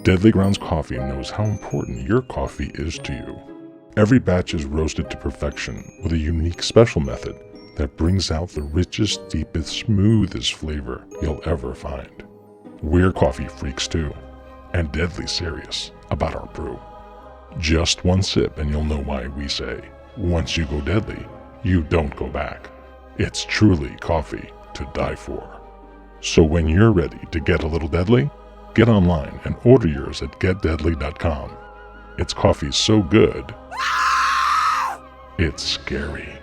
Deadly Grounds Coffee knows how important your coffee is to you. Every batch is roasted to perfection with a unique special method that brings out the richest, deepest, smoothest flavor you'll ever find. We're coffee freaks too, and deadly serious about our brew. Just one sip and you'll know why we say, once you go deadly, you don't go back. It's truly coffee to die for. So when you're ready to get a little deadly, get online and order yours at getdeadly.com. It's coffee so good, it's scary.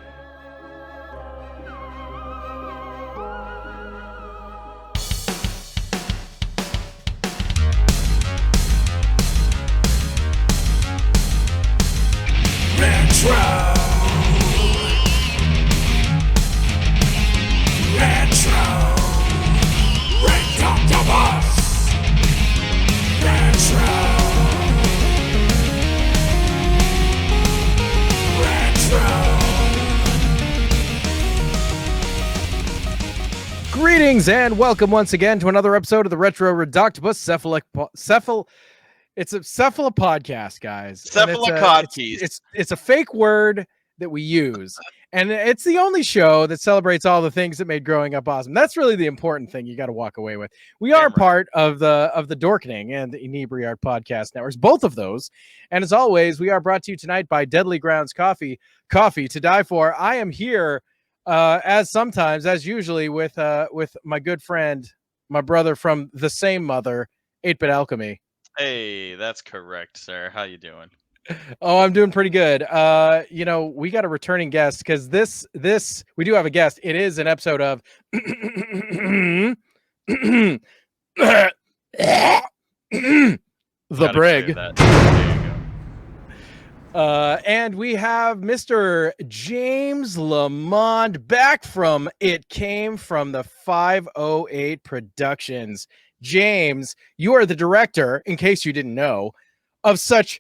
Greetings and welcome once again to another episode of the Retro Ridoctopus It's a cephalopodcast, guys. Cephalocodkeys. It's a fake word that we use, and it's the only show that celebrates all the things that made growing up awesome. That's really the important thing you got to walk away with. We are part of the Dorkening and the Inebri-Art podcast networks, both of those. And as always, we are brought to you tonight by Deadly Grounds Coffee to die for. I am here. As usually with my good friend, my brother from the same mother, 8-Bit Alchemy. Hey, that's correct, sir. How you doing? Oh, I'm doing pretty good. We got a returning guest because this we do have a guest. It is an episode of the Brig. And we have Mr. James Lamond back from It Came From the 508 Productions. James, you are the director, in case you didn't know, of such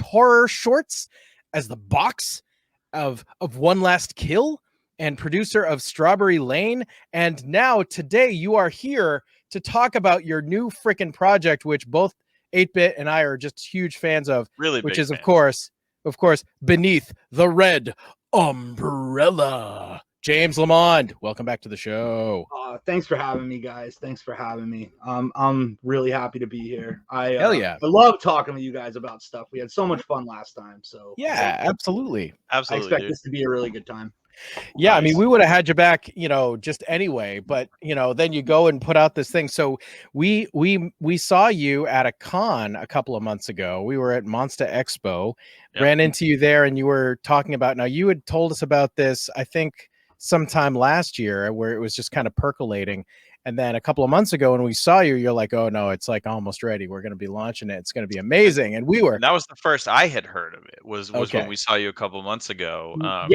horror shorts as The Box, of One Last Kill, and producer of Strawberry Lane. And now today you are here to talk about your new freaking project, which both 8-Bit and I are just huge fans of, which is of course, Beneath the Red Umbrella. James Lamond, welcome back to the show. Thanks for having me, guys. Thanks for having me. I'm really happy to be here. Hell yeah. I love talking with you guys about stuff. We had so much fun last time. So yeah, absolutely. I expect this to be a really good time. Yeah, nice. I mean, we would have had you back, just anyway, but then you go and put out this thing. So we saw you at a con a couple of months ago. We were at Monster Expo, ran into you there, and you were talking about, now you had told us about this, I think sometime last year, where it was just kind of percolating. And then a couple of months ago when we saw you, you're like, oh no, it's like almost ready. We're going to be launching it. It's going to be amazing. And we were. And that was the first I had heard of it was when we saw you a couple of months ago. I'm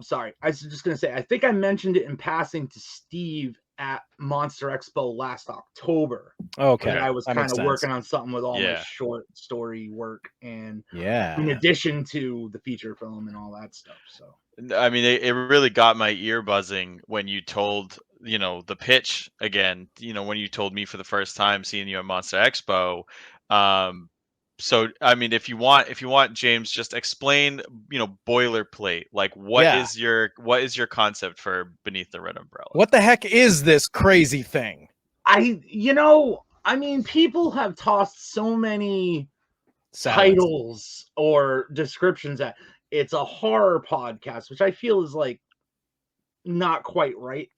sorry. I was just going to say, I think I mentioned it in passing to Steve at Monster Expo last October. Okay. I was kind of working on something with all my short story work and in addition to the feature film and all that stuff. So. I mean, it really got my ear buzzing when you told, the pitch again, when you told me for the first time seeing you at Monster Expo. So, I mean, if you want, James, just explain, boilerplate, like what is your concept for Beneath the Red Umbrella? What the heck is this crazy thing? People have tossed so many titles or descriptions at it's a horror podcast, which I feel is like not quite right.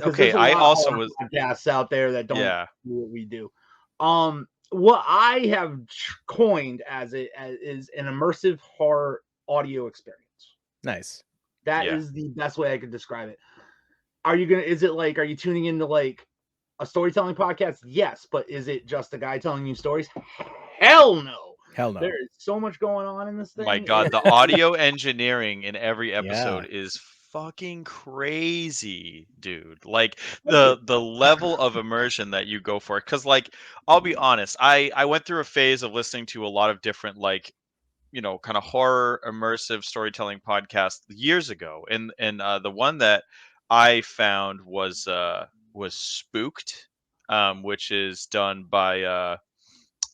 Okay, I also was podcasts out there that don't do what we do. What I have coined as is an immersive horror audio experience. Nice. That is the best way I could describe it. Are you tuning into like a storytelling podcast? Yes, but is it just a guy telling you stories? Hell no. Hell no. There is so much going on in this thing. My God, the audio engineering in every episode is fucking crazy, dude. Like the level of immersion that you go for. Because like, I'll be honest, I went through a phase of listening to a lot of different like, kind of horror immersive storytelling podcasts years ago. And the one that I found was Spooked, which is done by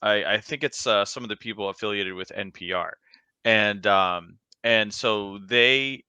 I think it's some of the people affiliated with NPR, and so they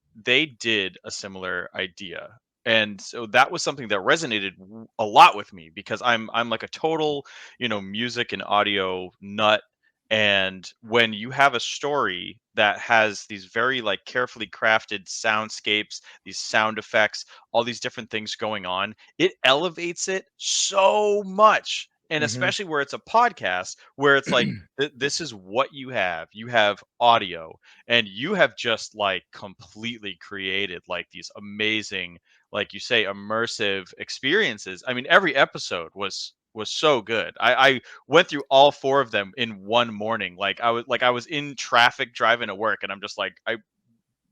did a similar idea, and so that was something that resonated a lot with me because I'm like a total music and audio nut, and when you have a story that has these very like carefully crafted soundscapes, these sound effects, all these different things going on, it elevates it so much. And especially where it's a podcast, where it's like this is what you have. You have audio, and you have just like completely created like these amazing, like you say, immersive experiences. I mean, every episode was so good. I went through all 4 of them in one morning. Like I was in traffic driving to work, and I'm just like I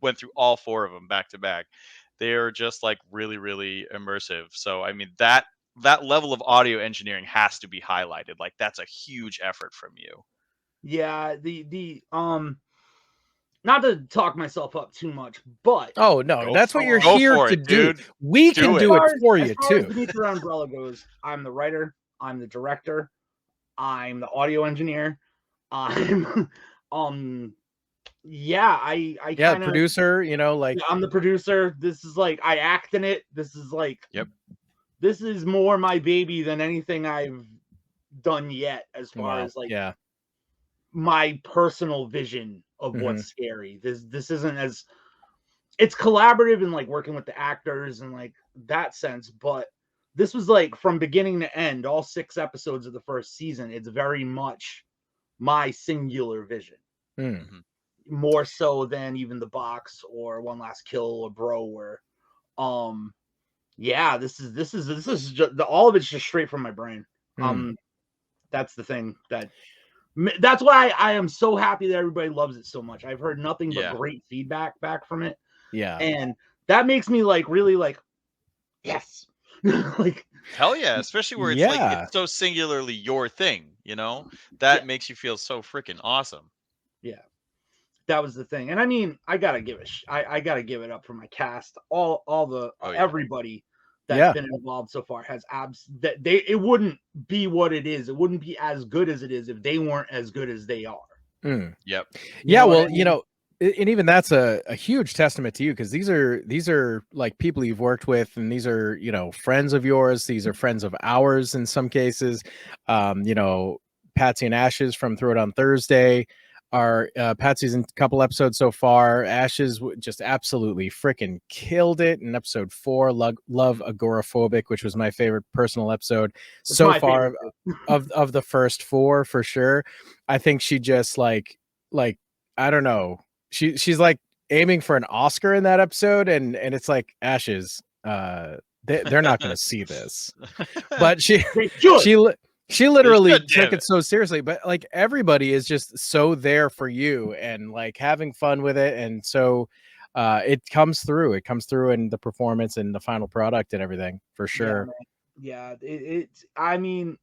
went through all 4 of them back to back. They're just like really, really immersive. So I mean that level of audio engineering has to be highlighted. Like that's a huge effort from you. Yeah, the not to talk myself up too much, but Oh no, that's what you're Go here for to it, do. dude. We can do it for you as far too. as Beneath Your Umbrella goes, I'm the writer, I'm the director, I'm the audio engineer, I'm I kind of producer, like I'm the producer. This is like I act in it. This is like this is more my baby than anything I've done yet as far as like my personal vision of what's scary. This isn't as it's collaborative and like working with the actors and like that sense, but this was like from beginning to end, all 6 episodes of the first season, it's very much my singular vision. More so than even the box or One Last Kill or Bro, where this is just all of it's just straight from my brain. That's the thing that's why I am so happy that everybody loves it so much. I've heard nothing but great feedback back from it. And that makes me like really like yes. Like hell yeah, especially where it's like it's so singularly your thing, that makes you feel so freaking awesome. That was the thing. And I mean, I gotta give it up for my cast. Everybody that's been involved so far has it wouldn't be what it is. It wouldn't be as good as it is if they weren't as good as they are. Yep. And even that's a huge testament to you, because these are like people you've worked with, and these are friends of yours. These are friends of ours in some cases. Patsy and Ashes from Throw It On Thursday are Patsy's in a couple episodes so far. Ashes just absolutely freaking killed it in episode 4. Love Agoraphobic, which was my favorite personal episode so far of the first 4 for sure. I think she just like I don't know. She's like aiming for an Oscar in that episode, and it's like Ashes. They're not going to see this, but she literally took it so seriously. But like everybody is just so there for you and like having fun with it, and so it comes through. It comes through in the performance and the final product and everything for sure. I mean,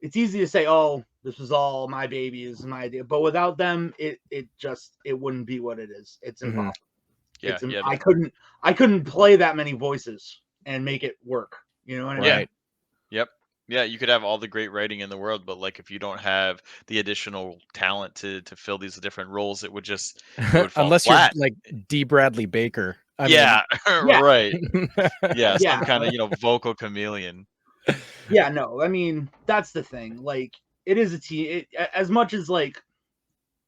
it's easy to say, oh, this was all my baby, is my idea, but without them, it wouldn't be what it is. It's impossible. I couldn't play that many voices and make it work. You know what I mean? Yep. Yeah, you could have all the great writing in the world, but like if you don't have the additional talent to fill these different roles, it would fall unless flat. You're like D. Bradley Baker. Right. Some kind of vocal chameleon. Yeah, no, I mean that's the thing. Like it is a team. As much as like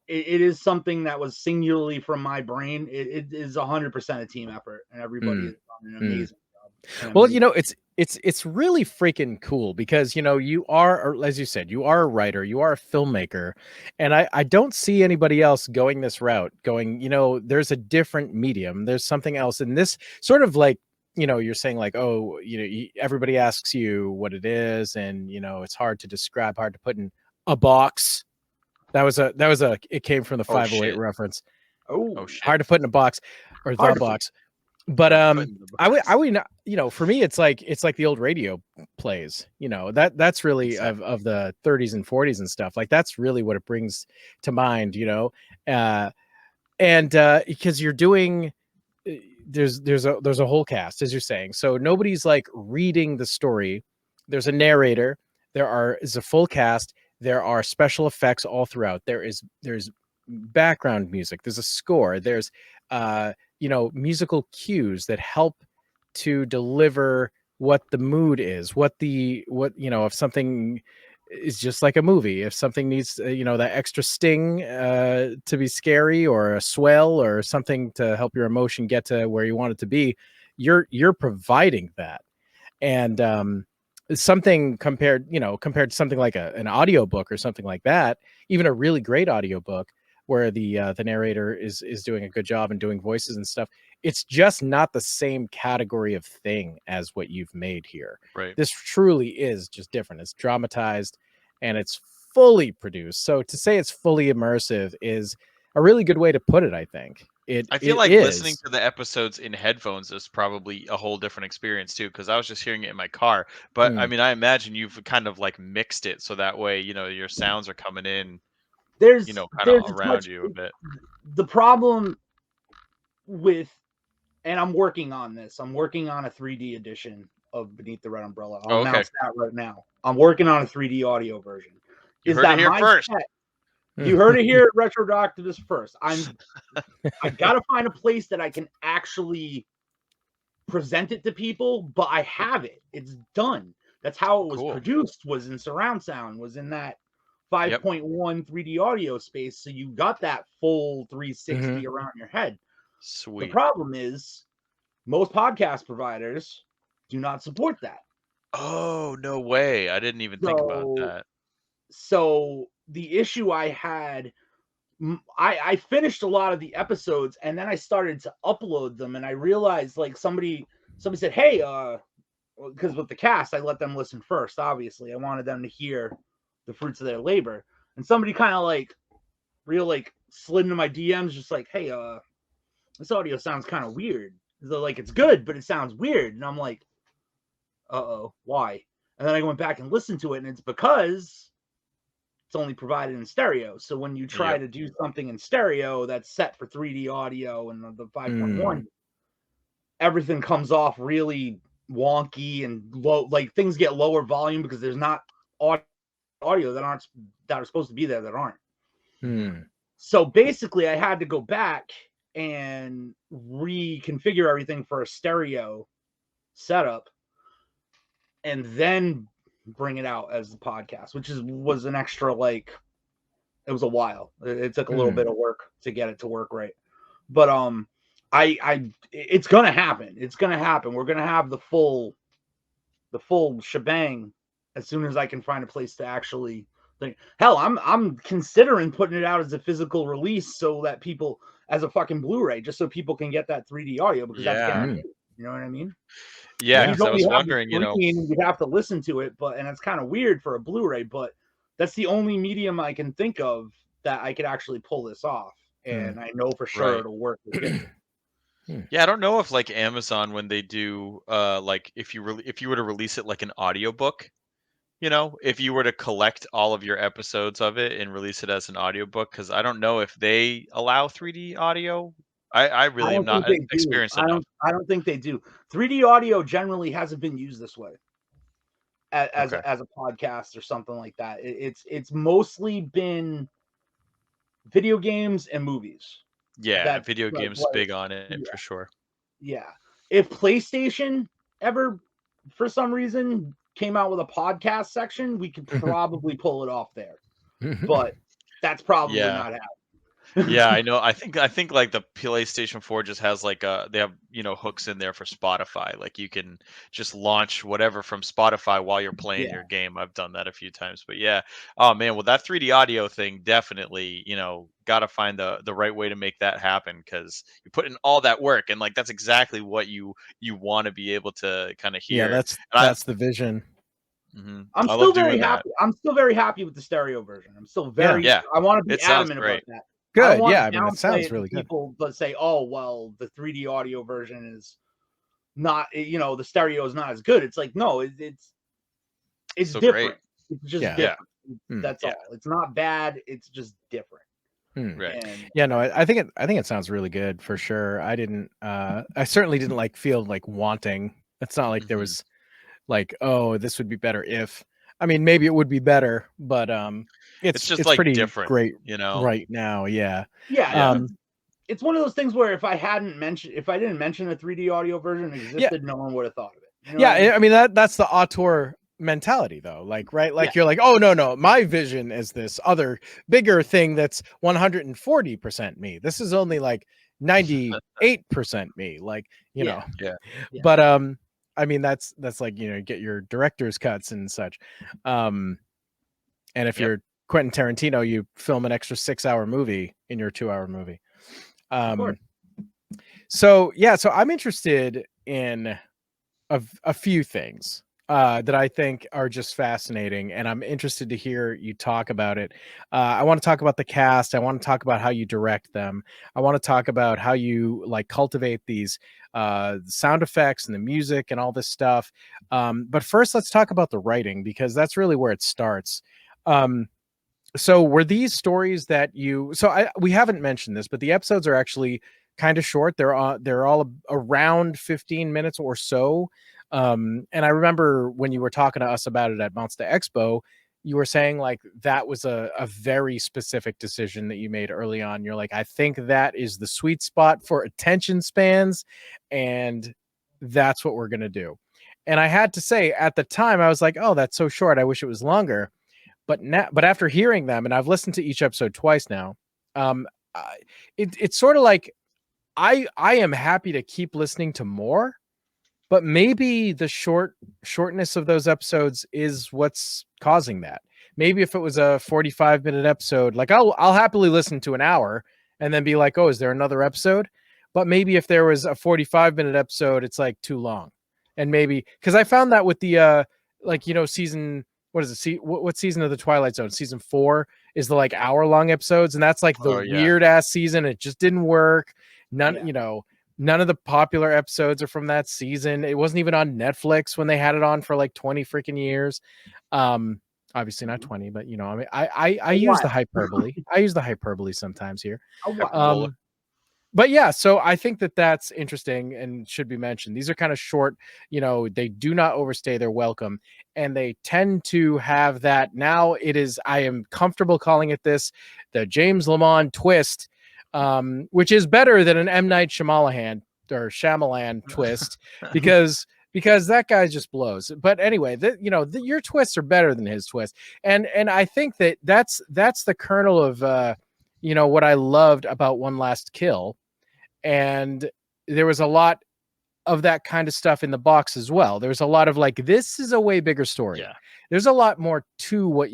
it is something that was singularly from my brain. It is 100% a team effort, and everybody has done an amazing job. Well, it's really freaking cool because you are, or as you said, you are a writer, you are a filmmaker, and I don't see anybody else going this route. There's a different medium, there's something else, and this sort of like you're saying like, oh, everybody asks you what it is, and it's hard to describe, hard to put in a box. That was it came from the 508 reference. Oh shit. Hard to put in a box or the box. But I would for me it's like the old radio plays, that's really exactly. of the 30s and 40s and stuff. Like that's really what it brings to mind, and because you're doing there's a whole cast, as you're saying. So nobody's like reading the story. There's a narrator. Is a full cast. There are special effects all throughout. There's background music. There's a score. There's musical cues that help to deliver what the mood is, if something is just like a movie, if something needs that extra sting to be scary, or a swell, or something to help your emotion get to where you want it to be, you're providing that. And something compared to something like an audiobook or something like that, even a really great audiobook where the narrator is doing a good job and doing voices and stuff, it's just not the same category of thing as what you've made here. Right. This truly is just different. It's dramatized and it's fully produced. So to say it's fully immersive is a really good way to put it, I think. I feel like listening to the episodes in headphones is probably a whole different experience too, because I was just hearing it in my car. But I mean, I imagine you've kind of like mixed it so that way, your sounds are coming in, kind of around you a bit. The problem with, and I'm working on this. I'm working on a 3D edition of Beneath the Red Umbrella. I'll announce that right now. I'm working on a 3D audio version. You heard it here first. You heard it here at Ridoctopus first. I gotta find a place that I can actually present it to people, but I have it. It's done. That's how it was produced, was in surround sound, was in that 5.1 3D audio space. So you got that full 360 around your head. Sweet. The problem is most podcast providers do not support that. Oh, no way. I didn't even think about that. So the issue I had, I finished a lot of the episodes and then I started to upload them, and I realized like somebody said, hey, because with the cast, I let them listen first. Obviously, I wanted them to hear the fruits of their labor, and somebody kind of like slid into my DMs, just like, hey, this audio sounds kind of weird. They're like, it's good, but it sounds weird. And I'm like, uh-oh, why? And then I went back and listened to it, and it's because it's only provided in stereo. So when you try to do something in stereo that's set for 3D audio and the 5.1, everything comes off really wonky and low. Like things get lower volume because there's not audio that are supposed to be there that aren't. So basically, I had to go back and reconfigure everything for a stereo setup, and then bring it out as the podcast, which was an extra, like, it was a while. It took a little bit of work to get it to work right, but it's gonna happen. It's gonna happen. We're gonna have the full shebang as soon as I can find a place to actually think. Hell, I'm considering putting it out as a physical release so that people, as a fucking Blu-ray, just so people can get that 3D audio, because that's guaranteed. You know what I mean? Yeah, because I was wondering, you'd have to listen to it, and it's kind of weird for a Blu-ray, but that's the only medium I can think of that I could actually pull this off, and I know for sure it'll work with it. Yeah, I don't know if like Amazon, when they do like if you were to release it like an audiobook, if you were to collect all of your episodes of it and release it as an audiobook, because I don't know if they allow 3D audio. I really am not experienced enough. I don't think they do. 3D audio generally hasn't been used this way as a podcast or something like that. It's mostly been video games and movies. Yeah, video games big on it for sure. Yeah. If PlayStation ever, for some reason, came out with a podcast section, we could probably pull it off there. But that's probably not happening. Yeah, I know. I think like the PlayStation 4 just has like they have hooks in there for Spotify. Like you can just launch whatever from Spotify while you're playing your game. I've done that a few times. But yeah, oh man, well that 3D audio thing definitely, got to find the right way to make that happen, because you put in all that work, and like that's exactly what you want to be able to kind of hear. Yeah, that's the vision. I'm still very happy. I'm still very happy with the stereo version. I'm still very. I want to be adamant about that. Good. Yeah, I mean, it sounds really good. People that say, "Oh, well, the 3D audio version is not, the stereo is not as good." It's like, no, it's so different. Great. It's just different. That's all. It's not bad. It's just different. Right. Yeah, no, I think it sounds really good for sure. I certainly didn't like feel like wanting. It's not like there was like, oh, this would be better if. I mean, maybe it would be better, but It's just it's like pretty different, great, you know. right now. Yeah. Yeah. It's one of those things where if I didn't mention a 3D audio version existed, no one would have thought of it. You know yeah, I mean that's the auteur mentality though, like, right, like you're like, oh no, my vision is this other bigger thing that's 140% me. This is only like 98% me, like, you know. Yeah. But I mean that's like, you know, get your director's cuts and such. And if you're Quentin Tarantino, you film an extra 6-hour movie in your 2-hour movie. So I'm interested in a few things that I think are just fascinating, and I'm interested to hear you talk about it. I want to talk about the cast. I want to talk about how you direct them. I want to talk about how you like cultivate these sound effects and the music and all this stuff. But first, let's talk about the writing, because that's really where it starts. So were these stories that we haven't mentioned this, but the episodes are actually kind of short. They're all around 15 minutes or so. And I remember when you were talking to us about it at Monster Expo, you were saying like that was a very specific decision that you made early on. You're like, I think that is the sweet spot for attention spans, and that's what we're gonna do. And I had to say at the time, I was like, oh, that's so short. I wish it was longer. But after hearing them, and I've listened to each episode twice now, it's sort of like I am happy to keep listening to more, but maybe the shortness of those episodes is what's causing that. Maybe if it was a 45-minute episode, like I'll happily listen to an hour and then be like, oh, is there another episode? But maybe if there was a 45-minute episode, it's like too long. And maybe because I found that with the season. What is it? What season of the Twilight Zone? Season 4 is the like hour-long episodes, and that's like the weird ass season. It just didn't work. None of the popular episodes are from that season. It wasn't even on Netflix when they had it on for like 20 freaking years. Obviously not 20, but you know, I mean, I use the hyperbole. I use the hyperbole sometimes here. But yeah, so I think that that's interesting and should be mentioned. These are kind of short, you know, they do not overstay their welcome, and they tend to have that. Now I am comfortable calling it this, the James Lamond twist, which is better than an M. Night Shyamalan twist, because that guy just blows. But anyway, your twists are better than his twist. And I think that's the kernel of, what I loved about One Last Kill. And there was a lot of that kind of stuff in the box as well. There's a lot of like, this is a way bigger story. Yeah. There's a lot more to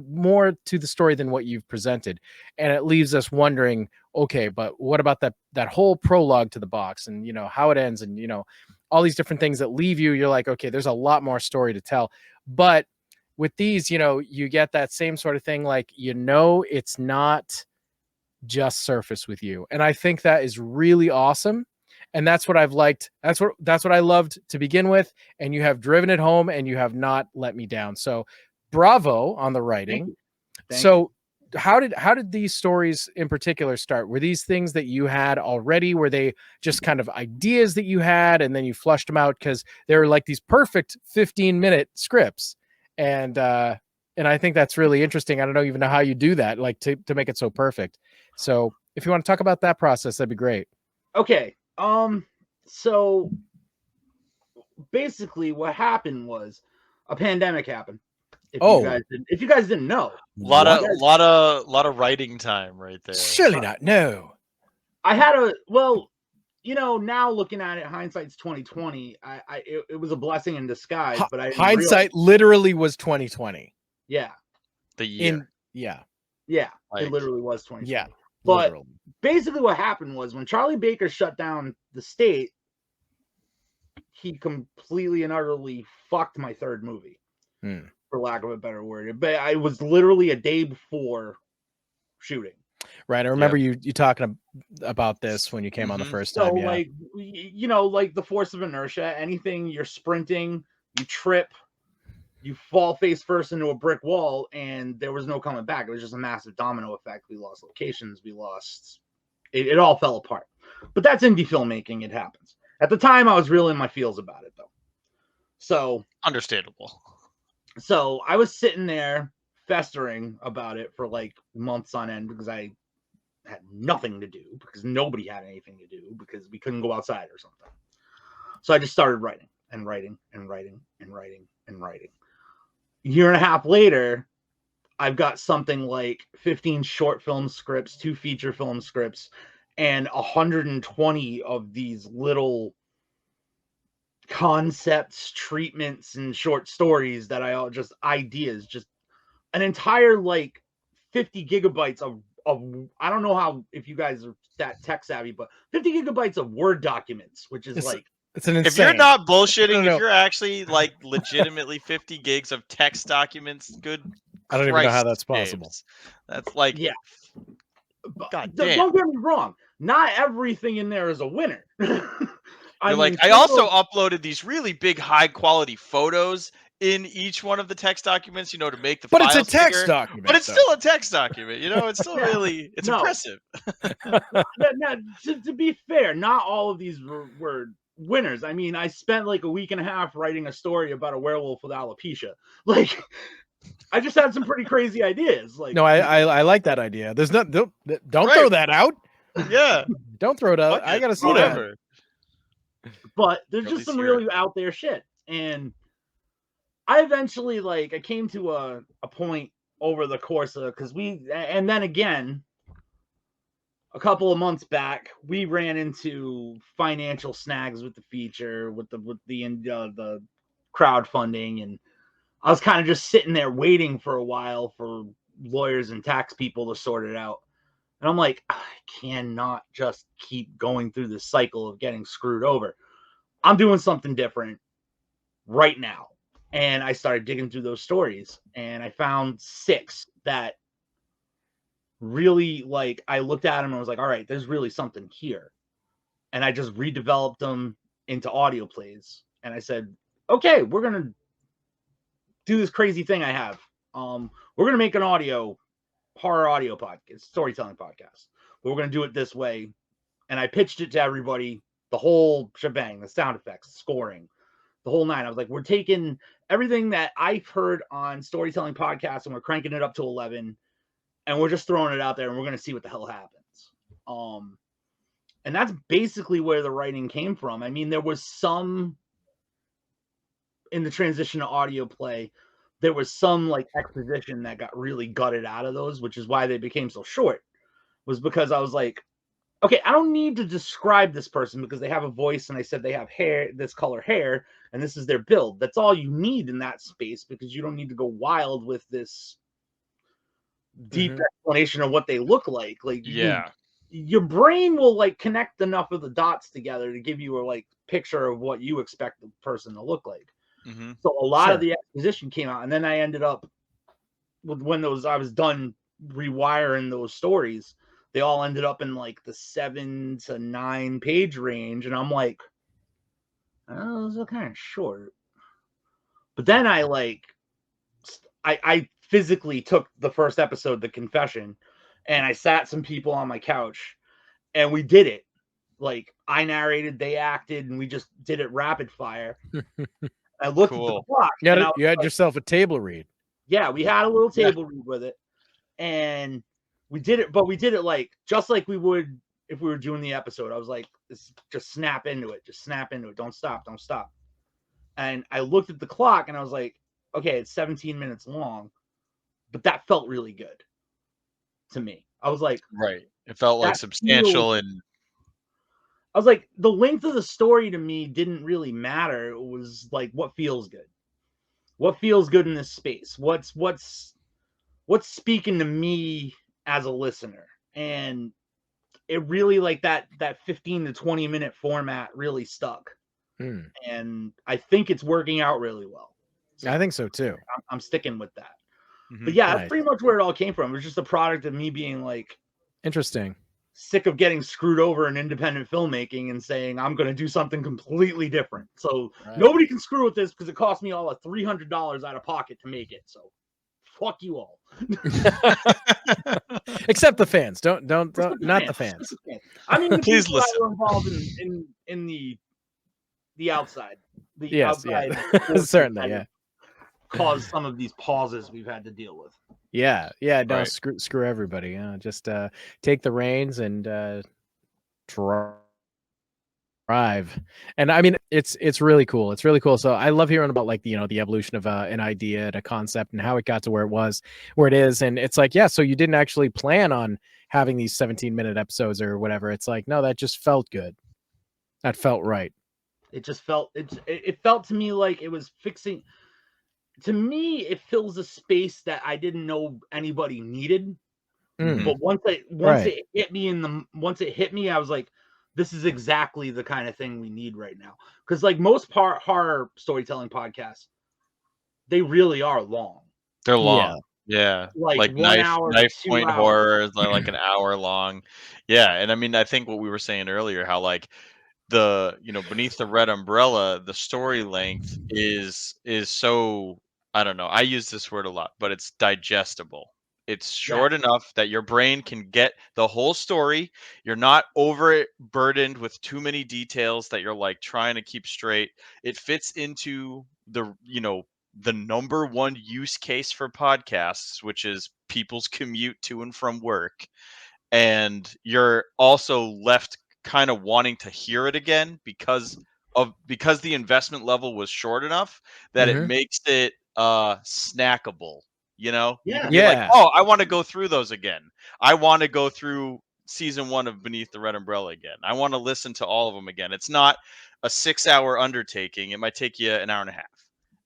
more to the story than what you've presented. And it leaves us wondering, okay, but what about that whole prologue to the box, and, you know, how it ends, and, you know, all these different things that leave you're like, okay, there's a lot more story to tell. But with these, you know, you get that same sort of thing, like, you know, it's not just surface with you. And I think that is really awesome. And that's what I've liked. That's what I loved to begin with. And you have driven it home, and you have not let me down. So bravo on the writing. Thank you. How did these stories in particular start? Were these things that you had already? Were they just kind of ideas that you had, and then you flushed them out? Because they were like these perfect 15-minute scripts. And I think that's really interesting. I don't know even know how you do that, like to make it so perfect. So if you want to talk about that process, that'd be great. Okay. So basically what happened was a pandemic happened. If you guys didn't know. A lot of writing time right there. Surely not. No. I had now looking at it, hindsight's 2020. It was a blessing in disguise, but hindsight literally was 2020. Yeah. The year. Yeah. It literally was 2020. Yeah. But basically what happened was when Charlie Baker shut down the state, he completely and utterly fucked my third movie, for lack of a better word. But I was literally a day before shooting. Right. I remember you talking about this when you came on the first time. Yeah. Like, you know, like the force of inertia, anything you're sprinting, you trip, you fall face first into a brick wall, and there was no coming back. It was just a massive domino effect. We lost locations. We lost. It all fell apart. But that's indie filmmaking. It happens. At the time, I was real in my feels about it, though. So understandable. So I was sitting there festering about it for like months on end because I had nothing to do, because nobody had anything to do, because we couldn't go outside or something. So I just started writing and writing and writing and writing and writing. A year and a half later, I've got something like 15 short film scripts, 2 feature film scripts, and 120 of these little concepts, treatments, and short stories that I all just ideas, just an entire like 50 gigabytes of I don't know how, if you guys are that tech savvy, but 50 gigabytes of Word documents, which is it's an insane. If you're not bullshitting, if you're actually like legitimately 50 gigs of text documents, good. I don't even know how that's possible. James. That's like, yeah. God damn. Don't get me wrong. Not everything in there is a winner. I also uploaded these really big, high quality photos in each one of the text documents, to make the files But it's a text bigger. document. But it's still a text document, it's still really, it's impressive. Now, to be fair, not all of these were winners. I mean, I spent like a week and a half writing a story about a werewolf with alopecia. Like, I just had some pretty crazy ideas. Like, no, I like that idea. There's not, don't throw that out. Yeah. Don't throw it out. I got to see that. But there's just some really out there shit. And I eventually, I came to a point over the course of, and then again, a couple of months back, we ran into financial snags with the feature, with the crowdfunding, and I was kind of just sitting there waiting for a while for lawyers and tax people to sort it out. And I'm like, I cannot just keep going through this cycle of getting screwed over. I'm doing something different right now. And I started digging through those stories, and I found 6 that really, I looked at them and I was like, all right, there's really something here. And I just redeveloped them into audio plays. And I said, okay, we're going to do this crazy thing I have. We're going to make an horror audio podcast, storytelling podcast. But we're going to do it this way. And I pitched it to everybody, the whole shebang, the sound effects, scoring, the whole 9. I was like, we're taking everything that I've heard on storytelling podcasts and we're cranking it up to 11, and we're just throwing it out there, and we're going to see what the hell happens. And that's basically where the writing came from. I mean, there was some in the transition to audio play, there was some exposition that got really gutted out of those, which is why they became so short, was because I was like, okay, I don't need to describe this person because they have a voice and I said they have hair, this color hair, and this is their build. That's all you need in that space, because you don't need to go wild with this deep explanation of what they look like. Your brain will connect enough of the dots together to give you a picture of what you expect the person to look like. So a lot of the exposition came out, and then I ended up with I was done rewiring those stories, they all ended up in the 7 to 9 page range, and I'm like, oh, those are kind of short. But then I physically took the first episode, The Confession, and I sat some people on my couch, and we did it. I narrated, they acted, and we just did it rapid fire. I looked at the clock. You had yourself a table read. Yeah, we had a little table read with it, and we did it, but we did it just like we would if we were doing the episode. I was like, just snap into it. Just snap into it. Don't stop. Don't stop. And I looked at the clock and I was like, okay, it's 17 minutes long, but that felt really good to me. I was like, right. It felt substantial, and I was like, the length of the story to me didn't really matter. It was what feels good. What feels good in this space? What's speaking to me as a listener? And it really that 15 to 20 minute format really stuck. And I think it's working out really well. So I think so too. I'm sticking with that. But yeah, that's pretty much where it all came from. It was just a product of me being interesting. sick of getting screwed over in independent filmmaking and saying I'm going to do something completely different. So nobody can screw with this because it cost me all of $300 out of pocket to make it. So fuck you all. Except the fans. Don't not the fans. I mean, the please people listen. that were involved in the outside. The outside certainly, yeah. Caused some of these pauses we've had to deal with. Yeah. No, screw everybody. Just take the reins and drive. And I mean, it's really cool. It's really cool. So I love hearing about like the evolution of an idea and a concept and how it got to where it is. And it's like, yeah, so you didn't actually plan on having these 17-minute episodes or whatever. It's like, no, that just felt good. That felt right. It just felt it felt to me like it was fixing. To me, it fills a space that I didn't know anybody needed. But once it hit me, I was like, this is exactly the kind of thing we need right now. Because like most horror storytelling podcasts, they really are long. They're long. Yeah. Like knife point horror is like an hour long. Yeah. And I mean, I think what we were saying earlier, how like the Beneath the Red Umbrella, the story length is so, I don't know, I use this word a lot, but it's digestible. It's short enough that your brain can get the whole story. You're not overburdened with too many details that you're like trying to keep straight. It fits into the number one use case for podcasts, which is people's commute to and from work. And you're also left kind of wanting to hear it again because the investment level was short enough that it makes it snackable. You can be like, oh, I want to go through those again. I want to go through season 1 of Beneath the Red Umbrella again. I want to listen to all of them again. It's not a 6-hour undertaking. It might take you an hour and a half.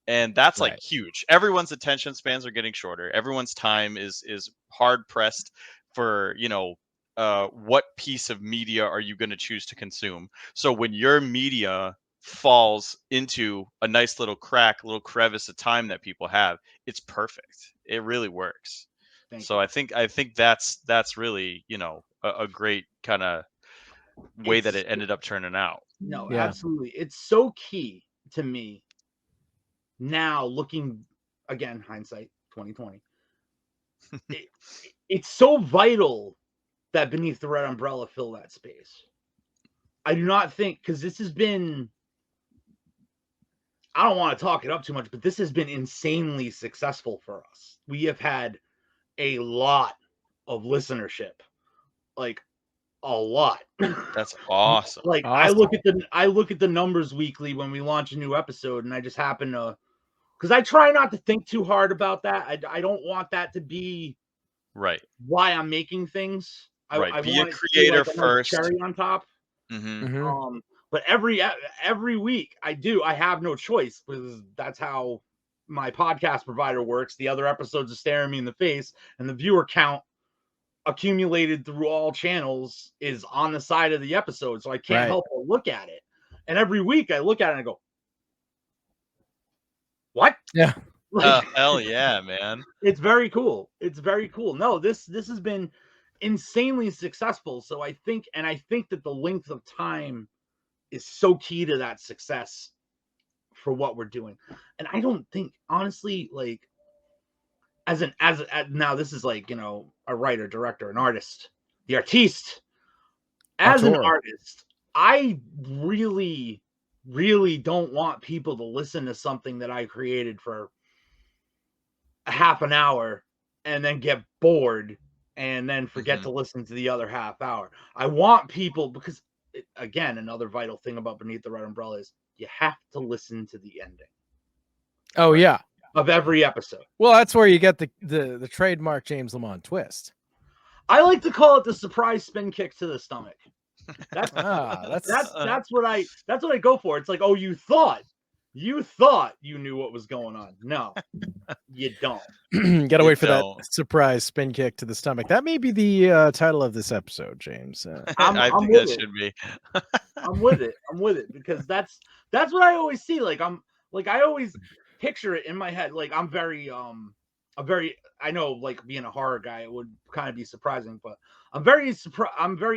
And that's like huge. Everyone's attention spans are getting shorter. Everyone's time is hard pressed for, what piece of media are you going to choose to consume? So when your media falls into a nice little crevice of time that people have, it's perfect. It really works. So I think that's really, a great kind of way that it ended up turning out. No, absolutely. It's so key to me now, looking again, hindsight 2020. It's so vital that Beneath the Red Umbrella fill that space. I do not think, because this has been, I don't want to talk it up too much, but this has been insanely successful for us. We have had a lot of listenership, like a lot. That's awesome. Like awesome. I look at the numbers weekly when we launch a new episode, and I just happen to, because I try not to think too hard about that. I don't want that to be why I'm making things. I be a creator first. Cherry on top. But every week I have no choice, because that's how my podcast provider works. The other episodes are staring me in the face, and the viewer count accumulated through all channels is on the side of the episode, so I can't help but look at it. And every week I look at it and I go, what? Yeah. Hell yeah, man. It's very cool. It's very cool. No, this has been insanely successful. So I think that the length of time is so key to that success for what we're doing. And I don't think, honestly, like as now this is like, a writer, director, an artist, the artiste. As an artist, I really, really don't want people to listen to something that I created for a half an hour and then get bored and then forget to listen to the other half hour. I want people, because again, another vital thing about Beneath the Red Umbrella is you have to listen to the ending. Oh, yeah. Of every episode. Well, that's where you get the trademark James Lamond twist. I like to call it the surprise spin kick to the stomach. That's what I go for. It's like, oh, you thought you knew what was going on. No, you don't. Gotta wait for that surprise spin kick to the stomach. That may be the title of this episode, James. I think that should be. I'm with it because that's what I always see. I always picture it in my head. Like I'm very I know, like, being a horror guy, it would kind of be surprising, but I'm very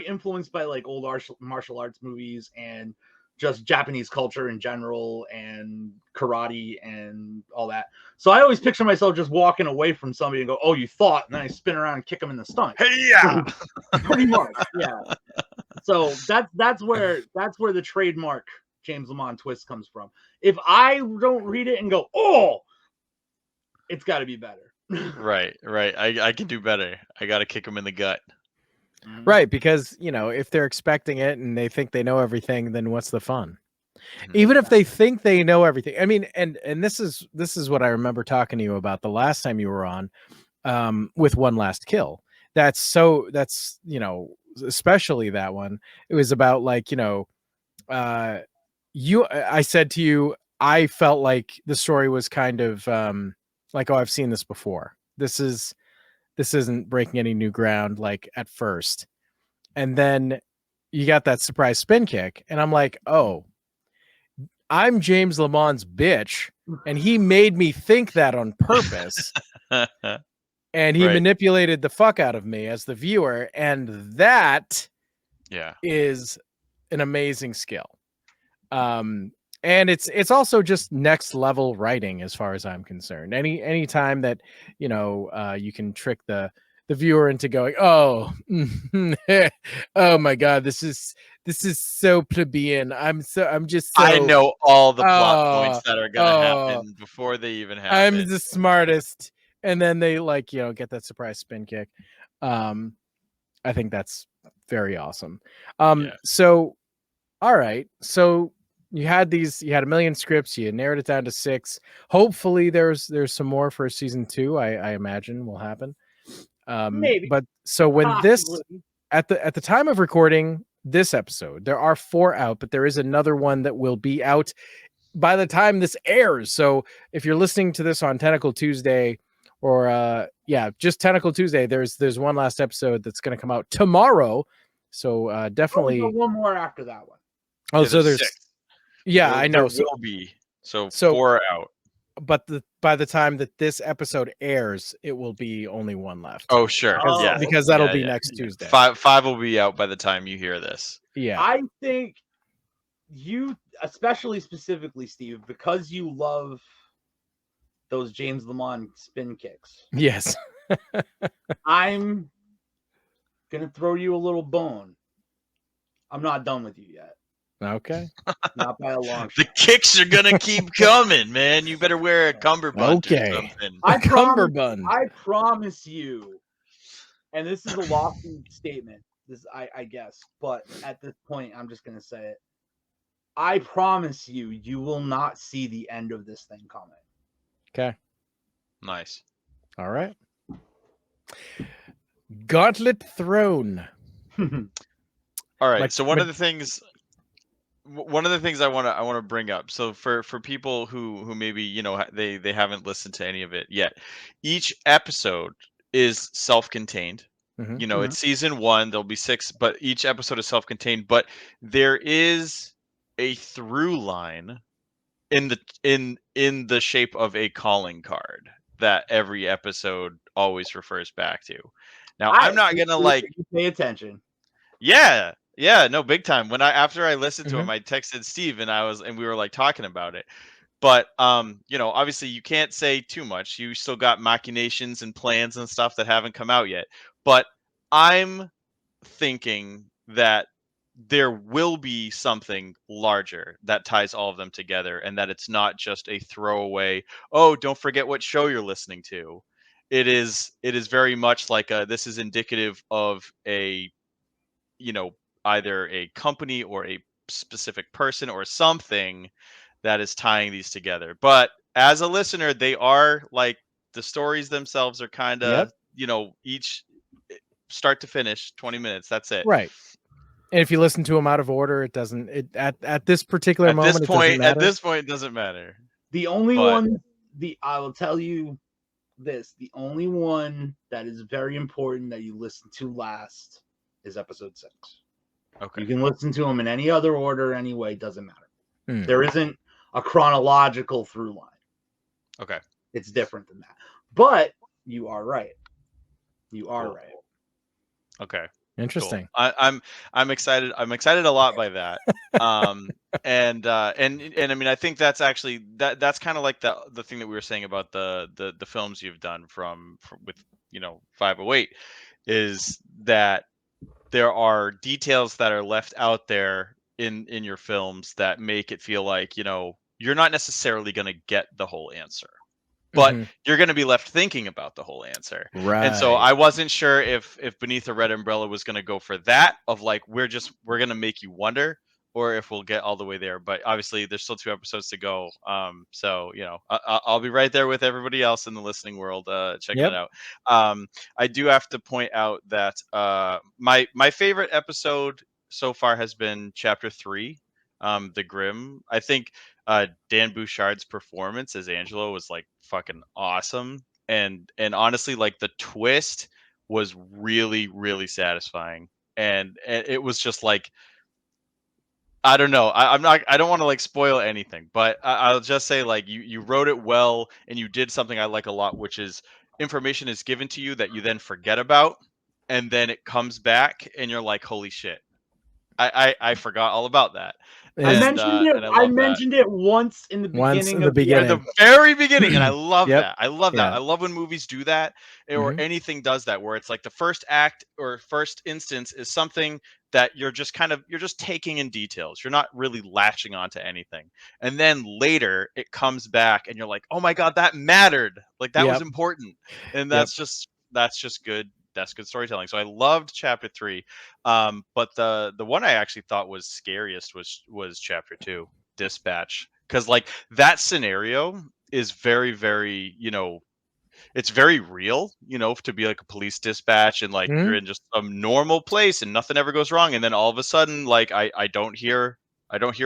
influenced by like old martial arts movies and just Japanese culture in general and karate and all that. So I always picture myself just walking away from somebody and go, "Oh, you thought," and then I spin around and kick them in the stomach. Hey, yeah, pretty much, yeah. So that's where the trademark James Lamond twist comes from. If I don't read it and go, "Oh," it's got to be better. Right. I can do better. I got to kick them in the gut. Right, because if they're expecting it and they think they know everything, then what's the fun? Even if they think they know everything. I mean, and this is what I remember talking to you about the last time you were on, with One Last Kill. That's especially that one. It was about like, I said to you, I felt like the story was kind of like, oh, I've seen this before. This isn't breaking any new ground, like, at first. And then you got that surprise spin kick, and I'm like, oh, I'm James Lamond's bitch, and he made me think that on purpose. And he manipulated the fuck out of me as the viewer, and that is an amazing skill. And it's also just next level writing as far as I'm concerned. Any time that you can trick the viewer into going, oh, oh my god, this is so plebeian. I know all the plot points that are gonna happen before they even happen. I'm the smartest, and then they get that surprise spin kick. I think that's very awesome. So all right, so you had a million scripts, you narrowed it down to 6. Hopefully there's some more for season 2. I imagine will happen. Maybe. But so when this at the time of recording this episode, there are 4 out, but there is another one that will be out by the time this airs. So if you're listening to this on Tentacle Tuesday, or just Tentacle Tuesday, there's one last episode that's going to come out tomorrow. So definitely one more after that one. Oh, so there's 6. Yeah, I know. There will be. So 4 out. But by the time that this episode airs, it will be only 1 left. Oh, sure. Because that'll be next Tuesday. 5 will be out by the time you hear this. Yeah. I think you, specifically, Steve, because you love those James Lamond spin kicks. Yes. I'm going to throw you a little bone. I'm not done with you yet. Okay. Not by a long shot. The kicks are gonna keep coming, man. You better wear a cummerbund. Okay. Or something. I promise you, and this is a lofty statement, I guess, but at this point I'm just gonna say it. I promise you, you will not see the end of this thing coming. Okay. Nice. All right. Gauntlet thrown. All right. So one of the things I want to bring up. So for people who maybe they haven't listened to any of it yet, each episode is self-contained. Mm-hmm. It's season 1. There'll be 6, but each episode is self-contained. But there is a through line in the shape of a calling card that every episode always refers back to. Now I'm not gonna pay attention. Yeah, no, big time. After I listened to him, I texted Steve and we were talking about it. But obviously you can't say too much. You still got machinations and plans and stuff that haven't come out yet. But I'm thinking that there will be something larger that ties all of them together, and that it's not just a throwaway, oh, don't forget what show you're listening to. It is very much like this is indicative of a either a company or a specific person or something that is tying these together. But as a listener, they are the stories themselves are kind of, each start to finish 20 minutes. That's it. Right. And if you listen to them out of order, it doesn't, at this particular moment, it doesn't matter. At this point, it doesn't matter. The only one, I will tell you this, the only one that is very important that you listen to last is episode 6. Okay. You can listen to them in any other order anyway, doesn't matter. There isn't a chronological through line. Okay. It's different than that. But you are right. You are Cool. right. Okay. Interesting. Cool. I'm excited. I'm excited a lot by that. And I mean, I think that's actually that's kind of like the thing that we were saying about the films you've done from with 508 is that there are details that are left out there in your films that make it feel like you're not necessarily going to get the whole answer, but you're going to be left thinking about the whole answer. Right. And so I wasn't sure if Beneath a Red Umbrella was going to go for that of like we're going to make you wonder, or if we'll get all the way there. But obviously there's still 2 episodes to go. So I'll be right there with everybody else in the listening world checking it out. I do have to point out that my favorite episode so far has been chapter 3, The Grimm. I think Dan Bouchard's performance as Angelo was like fucking awesome, and honestly, like the twist was really, really satisfying, and it was just like I don't know. I don't want to like spoil anything, but I'll just say like you wrote it well, and you did something I like a lot, which is information is given to you that you then forget about, and then it comes back, and you're like, holy shit. I forgot all about that. I mentioned it. I mentioned it once in the beginning. At the very beginning, and I love that. I love that. I love when movies do that, or anything does that, where it's like the first act or first instance is something that you're just taking in details. You're not really latching onto anything, and then later it comes back, and you're like, oh my god, that mattered. Like that was important, and that's just good. That's good storytelling. So I loved chapter 3, but the one I actually thought was scariest was chapter 2, Dispatch, because like that scenario is very, very it's very real, to be like a police dispatch, and like you're in just some normal place and nothing ever goes wrong, and then all of a sudden like I don't hear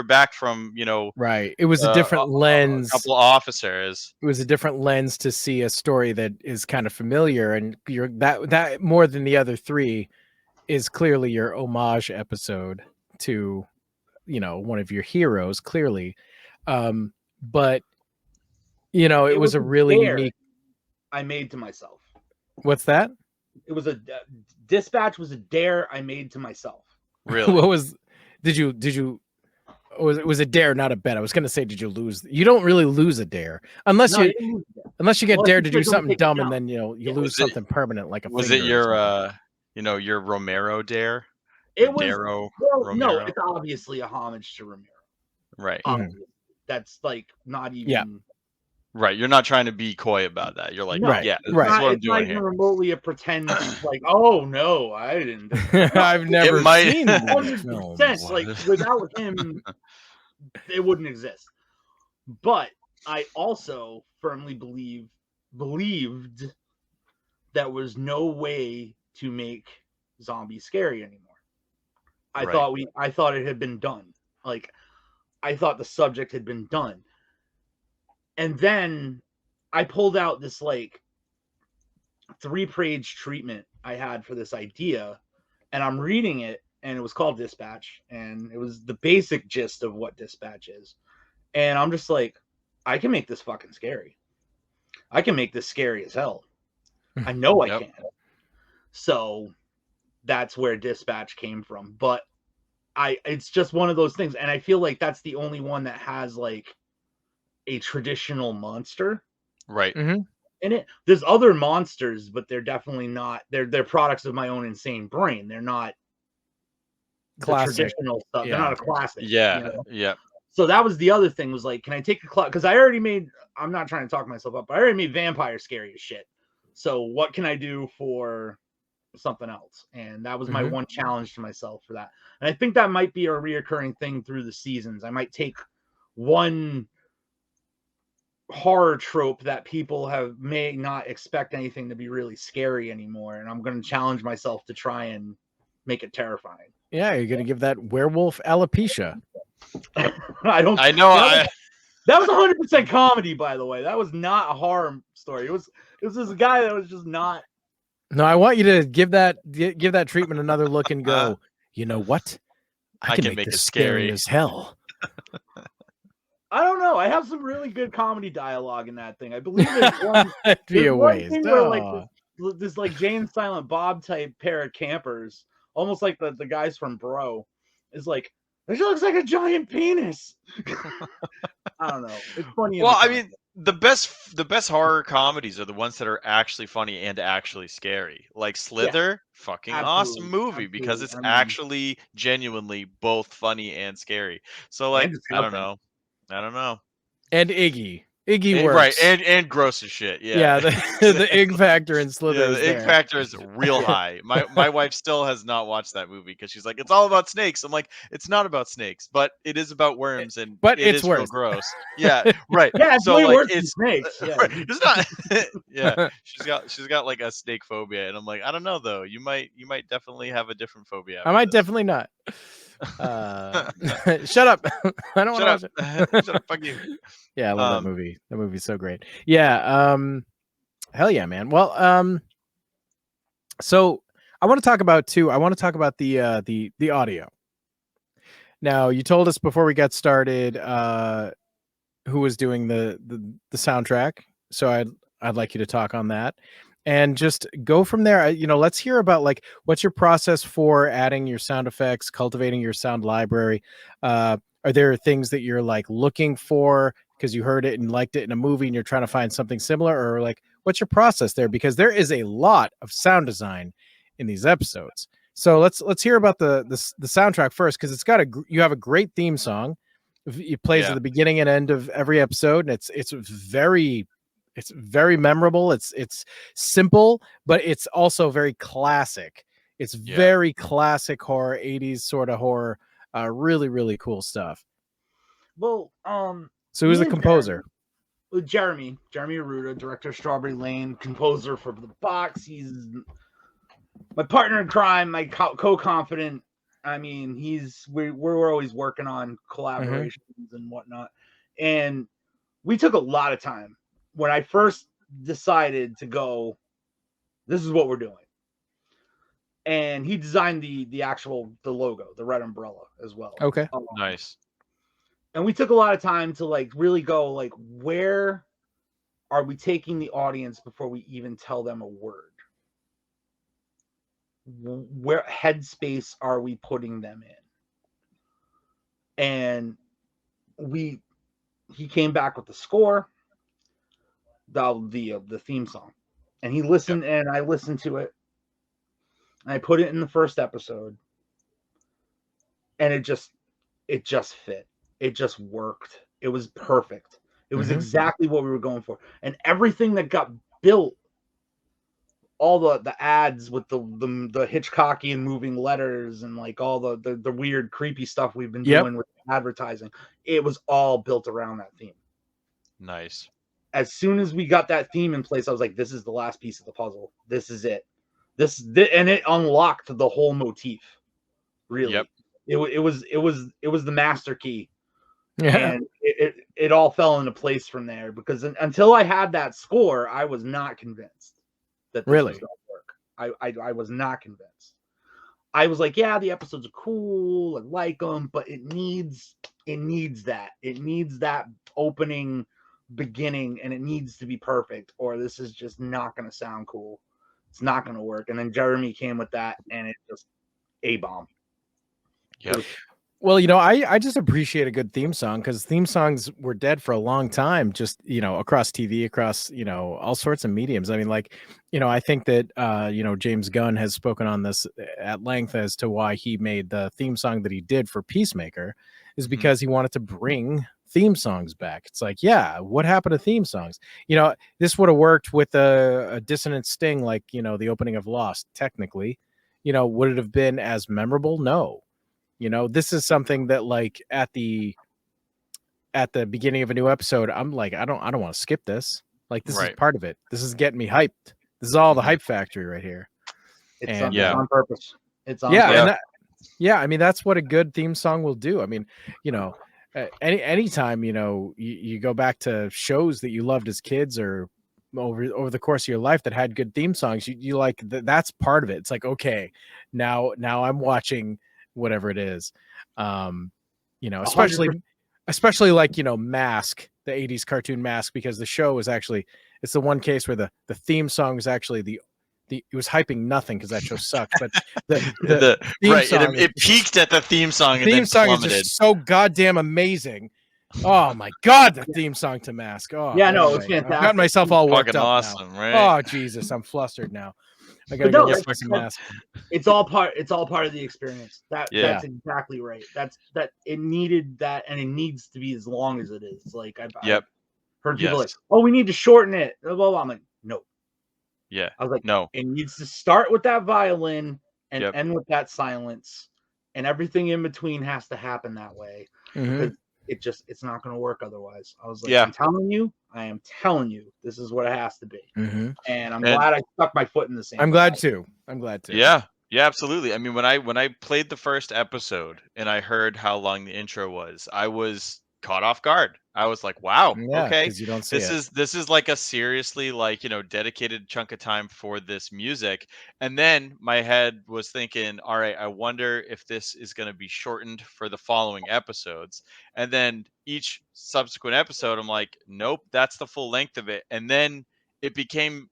back from right. It was a different lens. A couple of officers. It was a different lens to see a story that is kind of familiar, and you're that more than the other 3 is clearly your homage episode to one of your heroes, clearly. But it was a really unique I made to myself. What's that? It was Dispatch was a dare I made to myself. Really? What was? Did you? It was a dare, not a bet. I was going to say, did you lose? You don't really lose a dare unless you get dared to do something dumb, and then you lose something permanent like a. Was it your your Romero dare? It was Romero. No, it's obviously a homage to Romero. Right. That's like not even. Right, you're not trying to be coy about that. You're like, right, yeah, right. That's what I'm it's doing not even here. remotely a pretend like, oh no, I didn't. I've never seen 100%. Like without him, it wouldn't exist. But I also firmly believed that was no way to make zombies scary anymore. I thought it had been done. Like I thought the subject had been done. And then I pulled out this like 3-page treatment I had for this idea, and I'm reading it, and it was called Dispatch, and it was the basic gist of what Dispatch is. And I'm just like, I can make this fucking scary. I can make this scary as hell. I know I can. So that's where Dispatch came from. But it's just one of those things, and I feel like that's the only one that has like a traditional monster in it. There's other monsters, but they're definitely not. They're products of my own insane brain. They're not classic traditional stuff. They're not a classic. So that was the other thing, was like, can I take a class? Because I already made. I'm not trying to talk myself up, but I already made vampire scary as shit. So what can I do for something else? And that was my one challenge to myself for that. And I think that might be a reoccurring thing through the seasons. I might take one horror trope that people may not expect anything to be really scary anymore, and I'm going to challenge myself to try and make it terrifying. Yeah, you're going to give that werewolf alopecia. I know. That was 100% comedy, by the way. That was not a horror story. It was this guy that was just not. No, I want you to give that treatment another look and go, you know what? I can make this scary as hell. I don't know. know. I have some really good comedy dialogue in that thing. I believe there's one, thing where like this like Jay and Silent Bob type pair of campers, almost like the guys from Bro, is like, this looks like a giant penis. I don't know. It's funny. Well, I mean, the best horror comedies are the ones that are actually funny and actually scary. Like Slither, fucking awesome movie because it's actually genuinely both funny and scary. So like, I don't know. And Iggy works. Right, and gross as shit. Yeah, the Ig factor in Slither. Yeah, the Ig factor is real high. My wife still has not watched that movie because she's like, it's all about snakes. I'm like, it's not about snakes, but it is about worms, and but it it's is real gross. Yeah, right. Yeah, it's so way like, worse than snakes. Yeah. Right, it's not. Yeah, she's got like a snake phobia, and I'm like, I don't know though. You might definitely have a different phobia. I might definitely not. Shut up. I don't want to watch it. Shut up, fuck you. Yeah, I love that movie. That movie's so great. Yeah, hell yeah, man. Well, so I want to talk about the audio. Now, you told us before we got started who was doing the soundtrack, so I'd like you to talk on that. And just go from there. Let's hear about like what's your process for adding your sound effects, cultivating your sound library. Are there things that you're like looking for because you heard it and liked it in a movie and you're trying to find something similar, or like what's your process there? Because there is a lot of sound design in these episodes. So let's hear about the soundtrack first, because you have a great theme song. It plays at the beginning and end of every episode, and it's very memorable. It's simple, but it's also very classic. It's very classic horror, 80s sort of horror. Really, really cool stuff. Well, so who's the composer? Jeremy Arruda, director of Strawberry Lane, composer for The Box. He's my partner in crime, my co-confidant. I mean, we're always working on collaborations and whatnot. And we took a lot of time. When I first decided to go, this is what we're doing. And he designed the logo, the red umbrella as well. Okay. Nice. And we took a lot of time to like really go like, where are we taking the audience before we even tell them a word? Where headspace are we putting them in? And he came back with the score, the theme song, and he listened, and I listened to it, and I put it in the first episode, and it just fit. It just worked. It was perfect. It was exactly what we were going for. And everything that got built, all the ads with the Hitchcockian moving letters and like all the weird creepy stuff we've been doing with advertising, it was all built around that theme. Nice. As soon as we got that theme in place, I was like, this is the last piece of the puzzle. This is it. And it unlocked the whole motif. Really. Yep. It was the master key. Yeah. And it all fell into place from there, because until I had that score, I was not convinced that this was going to work. I was not convinced. I was like, yeah, the episodes are cool, I like them, but it needs that. It needs that opening beginning, and it needs to be perfect, or this is just not going to sound cool. It's not going to work. And then Jeremy came with that, and it just A-bomb. Yeah. Well, I just appreciate a good theme song, because theme songs were dead for a long time, just, across TV, across, all sorts of mediums. I mean, like, I think that, James Gunn has spoken on this at length as to why he made the theme song that he did for Peacemaker, is because he wanted to bring theme songs back. It's like, yeah, what happened to theme songs? This would have worked with a dissonant sting, like, the opening of Lost, technically. Would it have been as memorable? No. This is something that, like, at the beginning of a new episode, I'm like, I don't want to skip this. Like, this is part of it. This is getting me hyped. This is all the hype factory right here. It's on purpose. It's on purpose. I mean, that's what a good theme song will do. I mean, anytime, you go back to shows that you loved as kids, or over the course of your life that had good theme songs, you like that's part of it. It's like, okay, now I'm watching whatever it is, especially especially like, you know, Mask, the 80s cartoon Mask, because the show was actually, it's the one case where the theme song was actually it was hyping nothing because that show sucked, but the theme right, song it peaked at the theme song and theme then song plummeted. is just so goddamn amazing. Oh my god, the theme song to Mask. Oh yeah, no, it's fantastic. I've got myself all worked Fucking up awesome, now. right? Oh Jesus, I'm flustered now. I gotta go listen to some Mask. It's all part of the experience. That's exactly right. That it needed that, and it needs to be as long as it is. Like I've heard people like, oh, we need to shorten it. Blah, blah, blah. I'm like, no. Yeah. I was like, no. It needs to start with that violin and end with that silence, and everything in between has to happen that way because it's not going to work otherwise. I was like, I am telling you, this is what it has to be. And I'm glad I stuck my foot in the sand. I'm glad too. Yeah, absolutely. I mean, when I played the first episode and I heard how long the intro was, I was caught off guard. I was like, wow, okay, you don't see this is like a seriously, like, you know, dedicated chunk of time for this music. And then my head was thinking, all right, I wonder if this is going to be shortened for the following episodes. And then each subsequent episode, I'm like, nope, that's the full length of it. And then it became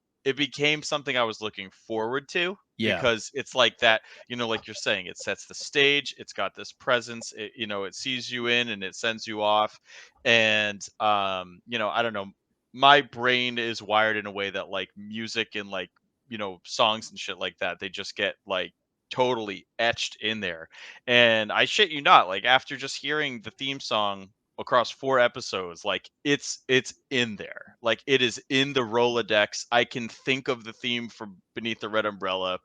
something I was looking forward to. Because it's like that, you know, like you're saying, it sets the stage, it's got this presence, it, you know, it sees you in and it sends you off. And you know, I don't know, my brain is wired in a way that like music and like, you know, songs and shit like that, they just get like totally etched in there. And I shit you not, like after just hearing the theme song across 4 episodes, like it's in there, like it is in the Rolodex. I can think of the theme from Beneath the Red Umbrella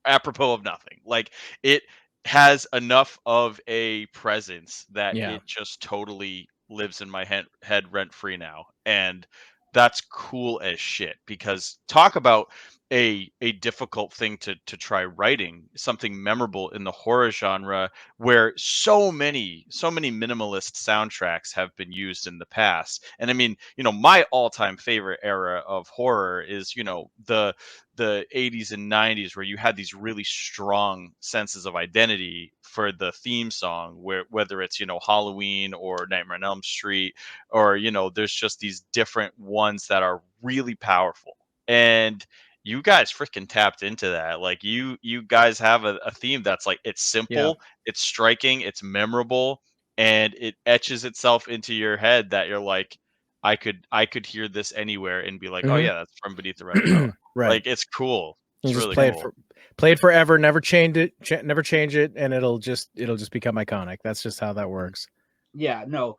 apropos of nothing. Like it has enough of a presence that it just totally lives in my head rent free now. And that's cool as shit, because talk about a difficult thing to try writing something memorable in the horror genre, where so many minimalist soundtracks have been used in the past. And I mean, you know, my all-time favorite era of horror is, you know, the 80s and 90s, where you had these really strong senses of identity for the theme song, where whether it's, you know, Halloween or Nightmare on Elm Street, or, you know, there's just these different ones that are really powerful. And you guys freaking tapped into that. Like you guys have a theme that's like, it's simple, it's striking, it's memorable, and it etches itself into your head that you're like, I could hear this anywhere and be like, oh yeah, that's from Beneath the Red Umbrella. Right. Like it's cool. It's you really just cool. Play it forever, never change it, and it'll just become iconic. That's just how that works. Yeah, no.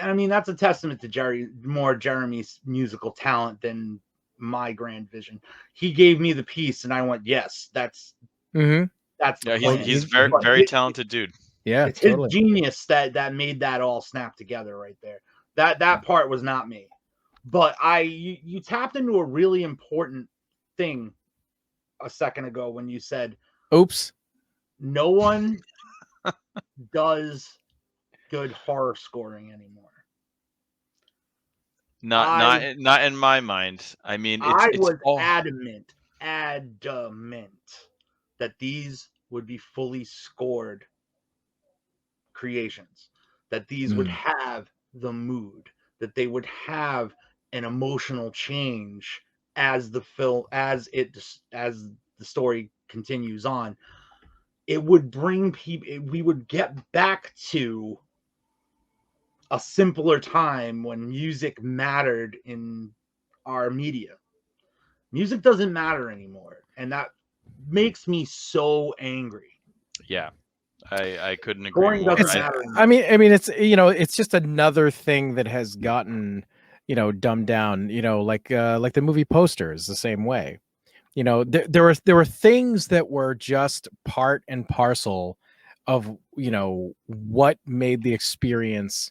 I mean, that's a testament to Jeremy's musical talent than my grand vision. He gave me the piece and I went, yes, that's he's very talented dude. Yeah, it's his genius that made that all snap together right there. That part was not me. But you tapped into a really important thing a second ago when you said, oops, no one does good horror scoring anymore. Not in my mind. I mean, I was adamant that these would be fully scored creations, that these would have the mood, that they would have an emotional change as the story continues on. It would bring people, we would get back to a simpler time when music mattered in our media. Music doesn't matter anymore, and that makes me so angry. Yeah, I couldn't agree more. I mean, it's, you know, it's just another thing that has gotten, you know, dumbed down. You know, like the movie poster is the same way. You know, there were things that were just part and parcel of, you know, what made the experience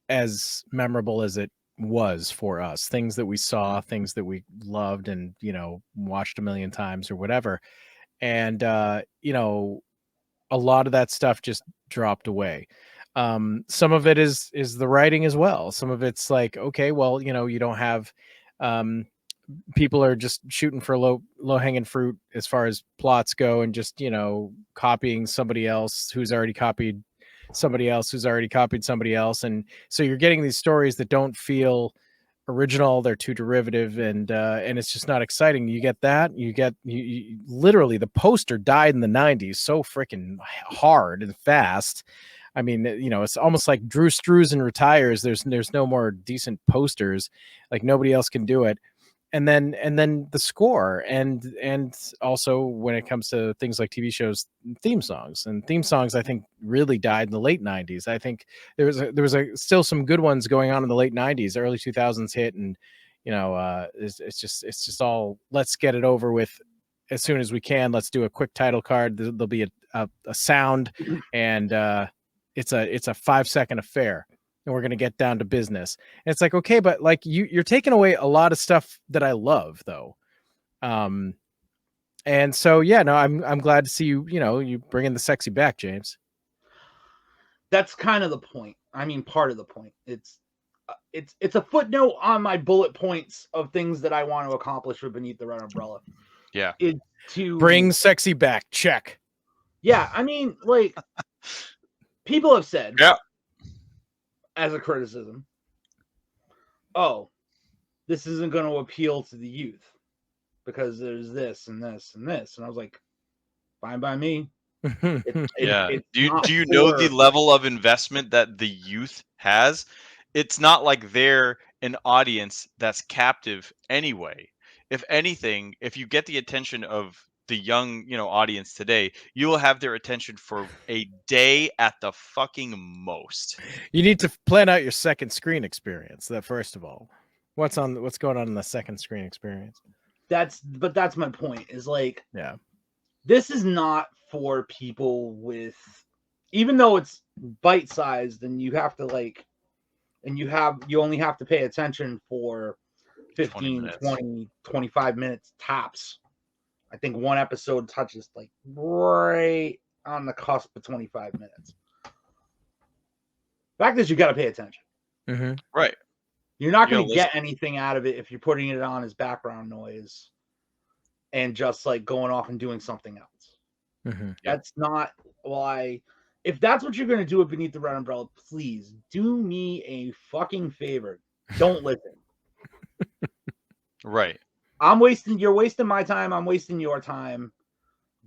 as memorable as it was for us. Things that we saw, things that we loved and, you know, watched a million times or whatever. And you know, a lot of that stuff just dropped away. Some of it is the writing as well. Some of it's like, okay, well, you know, you don't have people are just shooting for low hanging fruit as far as plots go, and just, you know, copying somebody else who's already copied somebody else who's already copied somebody else, and so you're getting these stories that don't feel original. They're too derivative, and it's just not exciting. You get that. You literally, the poster died in the 90s so freaking hard and fast. I mean, it's almost like Drew Struzan retires. There's no more decent posters. Like, nobody else can do it. And then the score, and also when it comes to things like TV shows, theme songs, I think really died in the late 90s. I think there was still some good ones going on in the late 90s, early 2000s hit, and it's just all, let's get it over with as soon as we can. Let's do a quick title card. There'll be a sound, and it's a 5-second affair, and we're going to get down to business. And it's like, okay, but like you're taking away a lot of stuff that I love, though. And so, yeah, no, I'm glad to see you bringing the sexy back, James. That's kind of the point. I mean, part of the point. It's a footnote on my bullet points of things that I want to accomplish with Beneath the Red Umbrella. Yeah. It's to bring sexy back. Check. Yeah. I mean, like, people have said, yeah, as a criticism, oh, this isn't going to appeal to the youth because there's this and this and this. And I was like, fine by me. Do you know the level of investment that the youth has? It's not like they're an audience that's captive anyway. If anything, if you get the attention of the young, audience today, you will have their attention for a day at the fucking most. You need to plan out your second screen experience. That, first of all, what's going on in the second screen experience? That's my point, is like, yeah, this is not for people with, even though it's bite-sized and you have to like, and you only have to pay attention for 15, 20, 25 minutes tops. I think one episode touches like right on the cusp of 25 minutes. Fact is, you got to pay attention. Mm-hmm. Right. You're not going to get anything out of it if you're putting it on as background noise and just like going off and doing something else. Mm-hmm. That's not why. If that's what you're going to do with Beneath the Red Umbrella, please do me a fucking favor. Don't listen. Right. You're wasting my time. I'm wasting your time.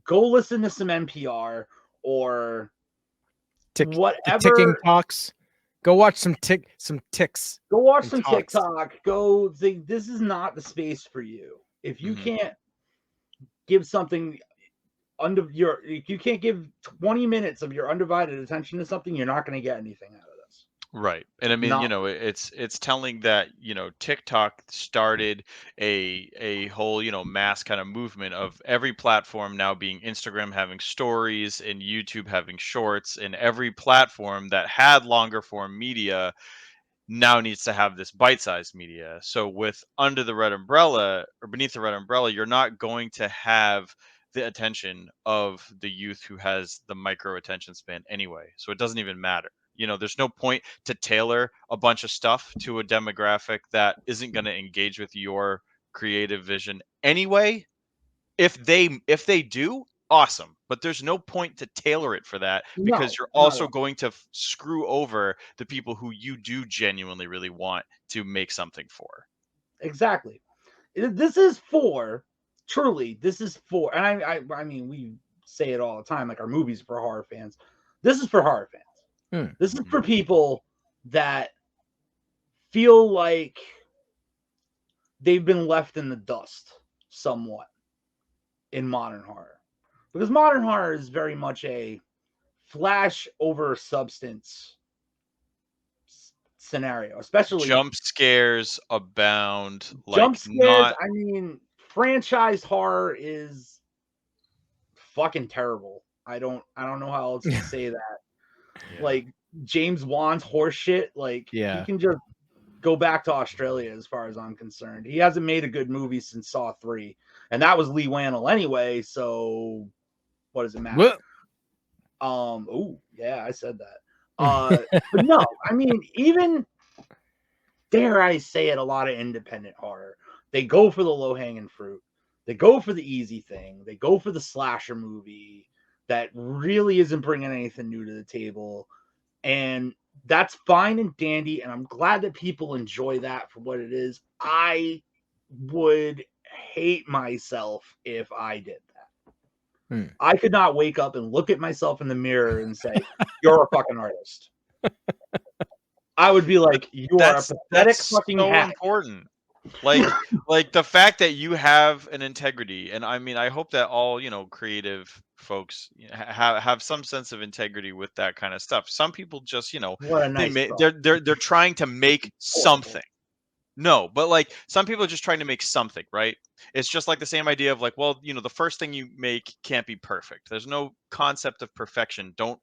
Go listen to some NPR or whatever. Ticking talks. Go watch some ticks. Go watch some talks. TikTok. This is not the space for you. If you can't give something you can't give 20 minutes of your undivided attention to something, you're not going to get anything out of this. Right. And I mean, it's telling that, TikTok started a whole, mass kind of movement of every platform now being Instagram having stories and YouTube having shorts, and every platform that had longer form media now needs to have this bite-sized media. So with Under the Red Umbrella or Beneath the Red Umbrella, you're not going to have the attention of the youth who has the micro attention span anyway. So it doesn't even matter. There's no point to tailor a bunch of stuff to a demographic that isn't going to engage with your creative vision anyway. If they do, awesome. But there's no point to tailor it for that, because you're also going to screw over the people who you do genuinely really want to make something for. Exactly. This is for, and I mean, we say it all the time, like our movies are for horror fans. This is for horror fans. This is for people that feel like they've been left in the dust somewhat in modern horror. Because modern horror is very much a flash over substance scenario, especially jump scares abound. Jump scares, I mean, franchise horror is fucking terrible. I don't know how else to say that. Yeah. Like James Wan's horse shit, like he can just go back to Australia as far as I'm concerned. He hasn't made a good movie since Saw 3. And that was Lee Wannell anyway, so what does it matter? What? Oh, yeah, I said that. But no, I mean, even dare I say it, a lot of independent horror. They go for the low-hanging fruit. They go for the easy thing. They go for the slasher movie that really isn't bringing anything new to the table. And that's fine and dandy, and I'm glad that people enjoy that for what it is. I would hate myself if I did that. I could not wake up and look at myself in the mirror and say, "You're a fucking artist." I would be like, "You are a pathetic fucking hack." Important. Like the fact that you have an integrity, and I mean, I hope that all creative folks have some sense of integrity with that kind of stuff. Some people just what a nice they're trying to make something. No, but like some people are just trying to make something, right? It's just like the same idea of like, well, the first thing you make can't be perfect. There's no concept of perfection. Don't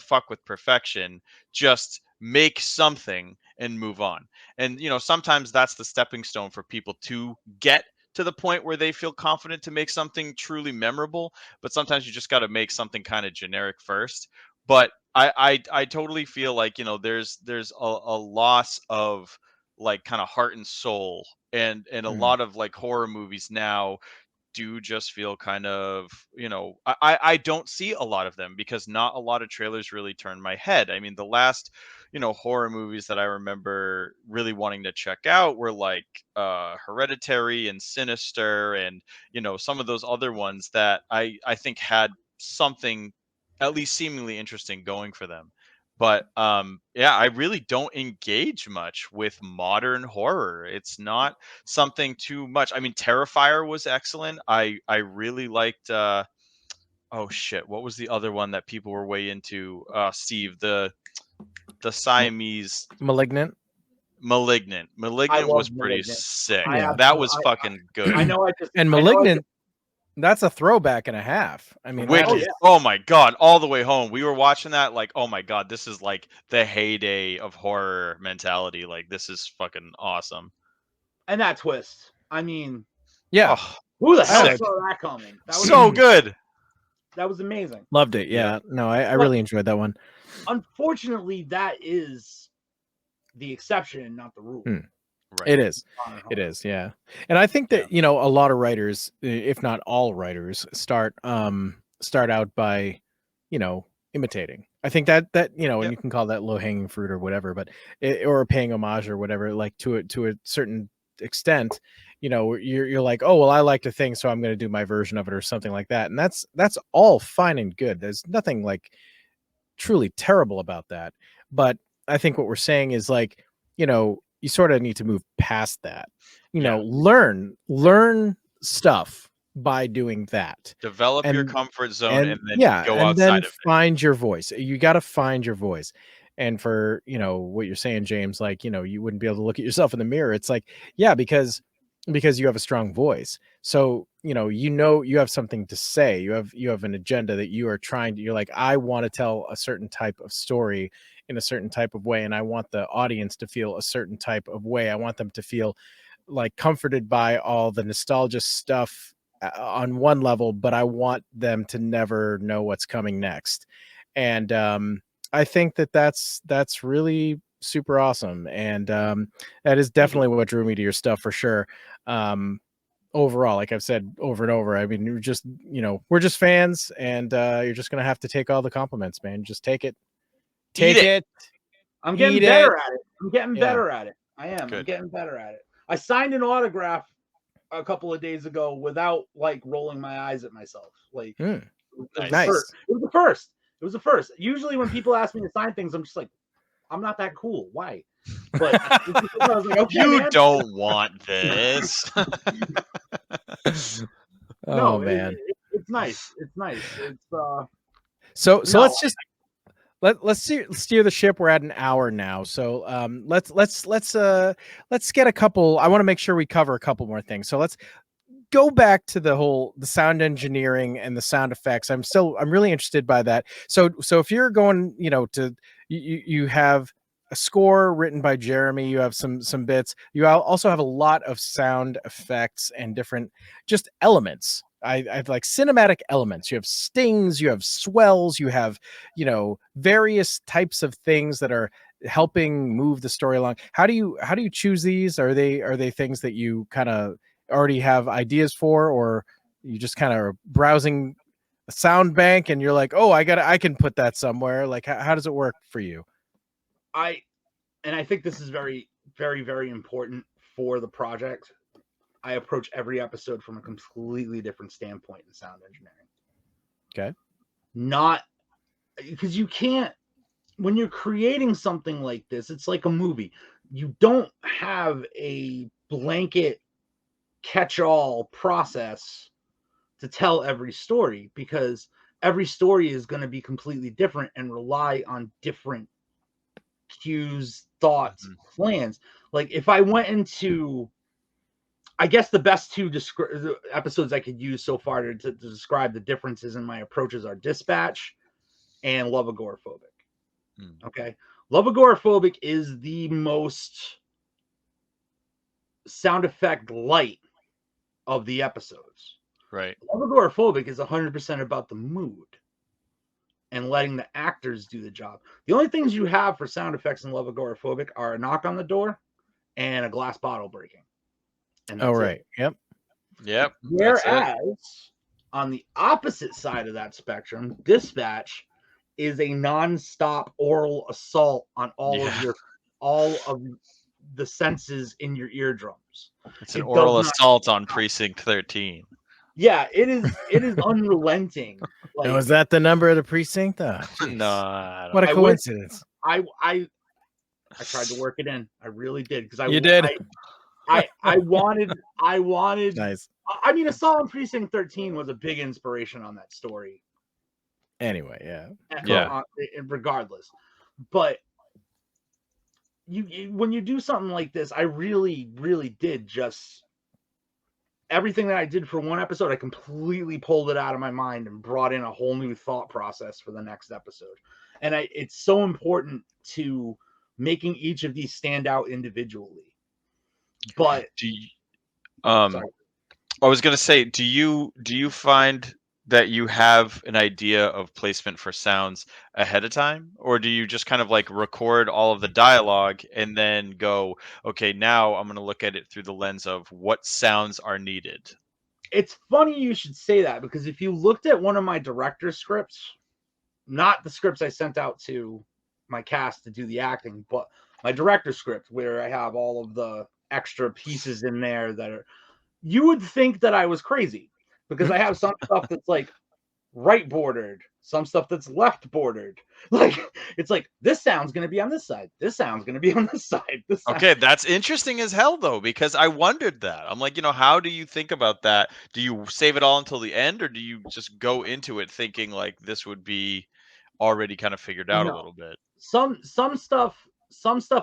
fuck with perfection. Just make something and move on. And sometimes that's the stepping stone for people to get to the point where they feel confident to make something truly memorable. But sometimes you just got to make something kind of generic first. But I totally feel like there's a loss of like kind of heart and soul, and a lot of like horror movies now do just feel kind of I don't see a lot of them because not a lot of trailers really turn my head. I mean, the last horror movies that I remember really wanting to check out were like Hereditary and Sinister, and some of those other ones that I think had something at least seemingly interesting going for them. But yeah, I really don't engage much with modern horror. It's not something too much. I mean, Terrifier was excellent. I really liked oh shit, what was the other one that people were way into? Steve, the Siamese Malignant was pretty Malignant. sick. That was fucking good. I know. Malignant. That's a throwback and a half. I mean, Wicked. Oh my god, all the way home. We were watching that like, oh my god, this is like the heyday of horror mentality. Like, this is fucking awesome. And that twist. I mean, yeah. Who the hell saw that coming? That was so good. That was amazing. Loved it. Yeah. No, I really enjoyed that one. Unfortunately, that is the exception, not the rule. Right. It is. It is. Yeah. And I think that, a lot of writers, if not all writers, start out by, imitating. I think that, and you can call that low hanging fruit or whatever, but or paying homage or whatever, like to a certain extent, you're like, oh, well, I like the thing, so I'm going to do my version of it or something like that. And that's all fine and good. There's nothing like truly terrible about that. But I think what we're saying is like, you sort of need to move past that, learn stuff by doing that. Develop your comfort zone and then go and outside then of it. Find your voice. You got to find your voice. And for, what you're saying, James, like, you wouldn't be able to look at yourself in the mirror. It's like, yeah, because you have a strong voice. So, you have something to say. You have an agenda that you are you're like, I want to tell a certain type of story in a certain type of way, and I want the audience to feel a certain type of way. I want them to feel like comforted by all the nostalgia stuff on one level, but I want them to never know what's coming next. And I think that's really super awesome, and that is definitely what drew me to your stuff for sure. Overall, like I've said over and over, I mean, we're just fans, and you're just gonna have to take all the compliments, man. Just take it. Take it. I'm getting better at it. I'm getting better at it. I am. Good. I'm getting better at it. I signed an autograph a couple of days ago without like rolling my eyes at myself. Like, nice. It was the first. It was the first. Usually when people ask me to sign things, I'm just like, I'm not that cool. Why? But I was like, okay, you don't want this. Oh man, it's nice. It's nice. It's So let's just. Let's steer the ship. We're at an hour now, so let's get a couple. I want to make sure we cover a couple more things. So let's go back to the sound engineering and the sound effects. I'm really interested by that. So if you're going, you have a score written by Jeremy. You have some bits. You also have a lot of sound effects and different just elements. I've like cinematic elements. You have stings, you have swells, you have, various types of things that are helping move the story along. How do you choose these? Are they things that you kind of already have ideas for, or you just kind of browsing sound bank and you're like, oh, I can put that somewhere? Like, how does it work for you? I think this is very, very, very important for the project. I approach every episode from a completely different standpoint in sound engineering. Okay. Not because you can't, when you're creating something like this, it's like a movie. You don't have a blanket catch-all process to tell every story, because every story is going to be completely different and rely on different cues, thoughts, plans. Like if I went into, I guess the best two episodes I could use so far to describe the differences in my approaches are Dispatch and Love Agoraphobic. Okay. Love Agoraphobic is the most sound effect light of the episodes. Right. Love Agoraphobic is 100% about the mood and letting the actors do the job. The only things you have for sound effects in Love Agoraphobic are a knock on the door and a glass bottle breaking. And that's it. Yep. Whereas on the opposite side of that spectrum, Dispatch is a non-stop oral assault on all of the senses in your eardrums. It's an oral assault on Precinct 13. Yeah, it is unrelenting. Like, now, is that the number of the precinct? Oh, no, what a coincidence. I tried to work it in. I really did, because you did. I wanted nice. I mean, Assault on Precinct 13 was a big inspiration on that story. Anyway, regardless, but you when you do something like this, I really, really did just everything that I did for one episode, I completely pulled it out of my mind and brought in a whole new thought process for the next episode. And it's so important to making each of these stand out individually. But I was going to say, do you find that you have an idea of placement for sounds ahead of time, or do you just kind of like record all of the dialogue and then go, okay, now I'm going to look at it through the lens of what sounds are needed? It's funny you should say that, because if you looked at one of my director's scripts, not the scripts I sent out to my cast to do the acting, but my director's script, where I have all of the extra pieces in there that are, you would think that I was crazy, because I have some stuff that's like right bordered, some stuff that's left bordered. Like, it's like, this sound's going to be on this side. This sound's going to be on this side. Okay, that's interesting as hell, though, because I wondered that. I'm like, how do you think about that? Do you save it all until the end, or do you just go into it thinking like this would be already kind of figured out a little bit? Some stuff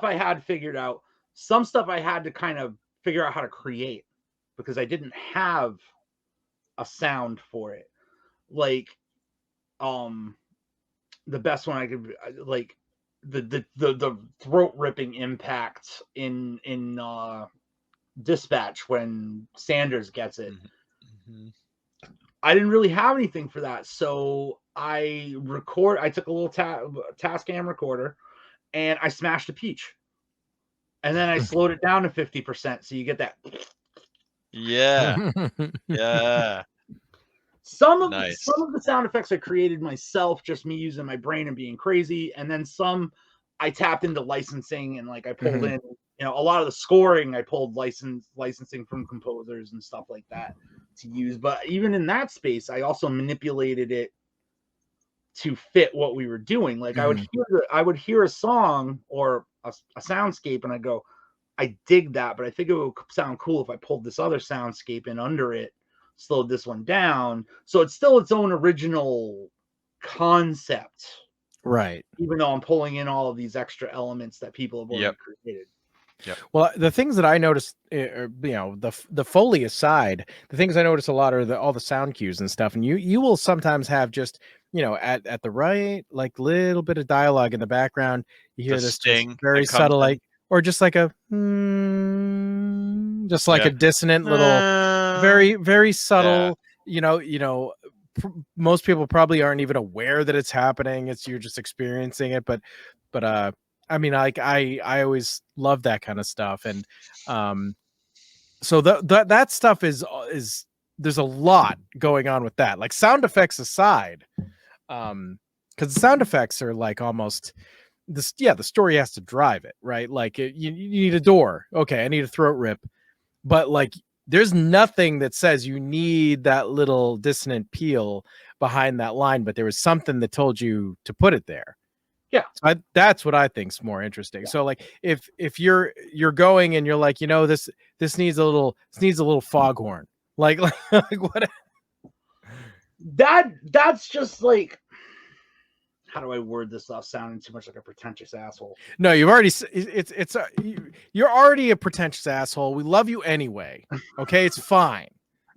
I had figured out. Some stuff I had to kind of figure out how to create, because I didn't have a sound for it. Like, the best one I could, like, the throat ripping impact in Dispatch when Sanders gets it. I didn't really have anything for that, so I took a little Tascam recorder and I smashed a peach, and then I slowed it down to 50%, so you get that. Yeah. Some of the sound effects I created myself, just me using my brain and being crazy, and then some I tapped into licensing, and like I pulled in, a lot of the scoring I pulled licensing from composers and stuff like that to use. But even in that space, I also manipulated it to fit what we were doing. Like I would hear a song or a soundscape, and I go, I dig that, but I think it would sound cool if I pulled this other soundscape in under it, slowed this one down, so it's still its own original concept, right? Even though I'm pulling in all of these extra elements that people have already created. Well, the things that I noticed, the Foley aside, the things I notice a lot are all the sound cues and stuff. And you will sometimes have just, at the right, like little bit of dialogue in the background. You hear this very subtle, like, or just like a, a dissonant little, very, very subtle, most people probably aren't even aware that it's happening. You're just experiencing it. But I mean, like I always love that kind of stuff. And so that stuff is there's a lot going on with that. Like sound effects aside, because the sound effects are like almost this. Yeah, the story has to drive it, right? Like you need a door. Okay, I need a throat rip, but like there's nothing that says you need that little dissonant peal behind that line, but there was something that told you to put it there. Yeah, so that's what I think's more interesting. So like if you're going and you're like, this needs a little foghorn, like what? That's just like, how do I word this without sounding too much like a pretentious asshole? No, you've already you're already a pretentious asshole. We love you anyway. Okay, it's fine.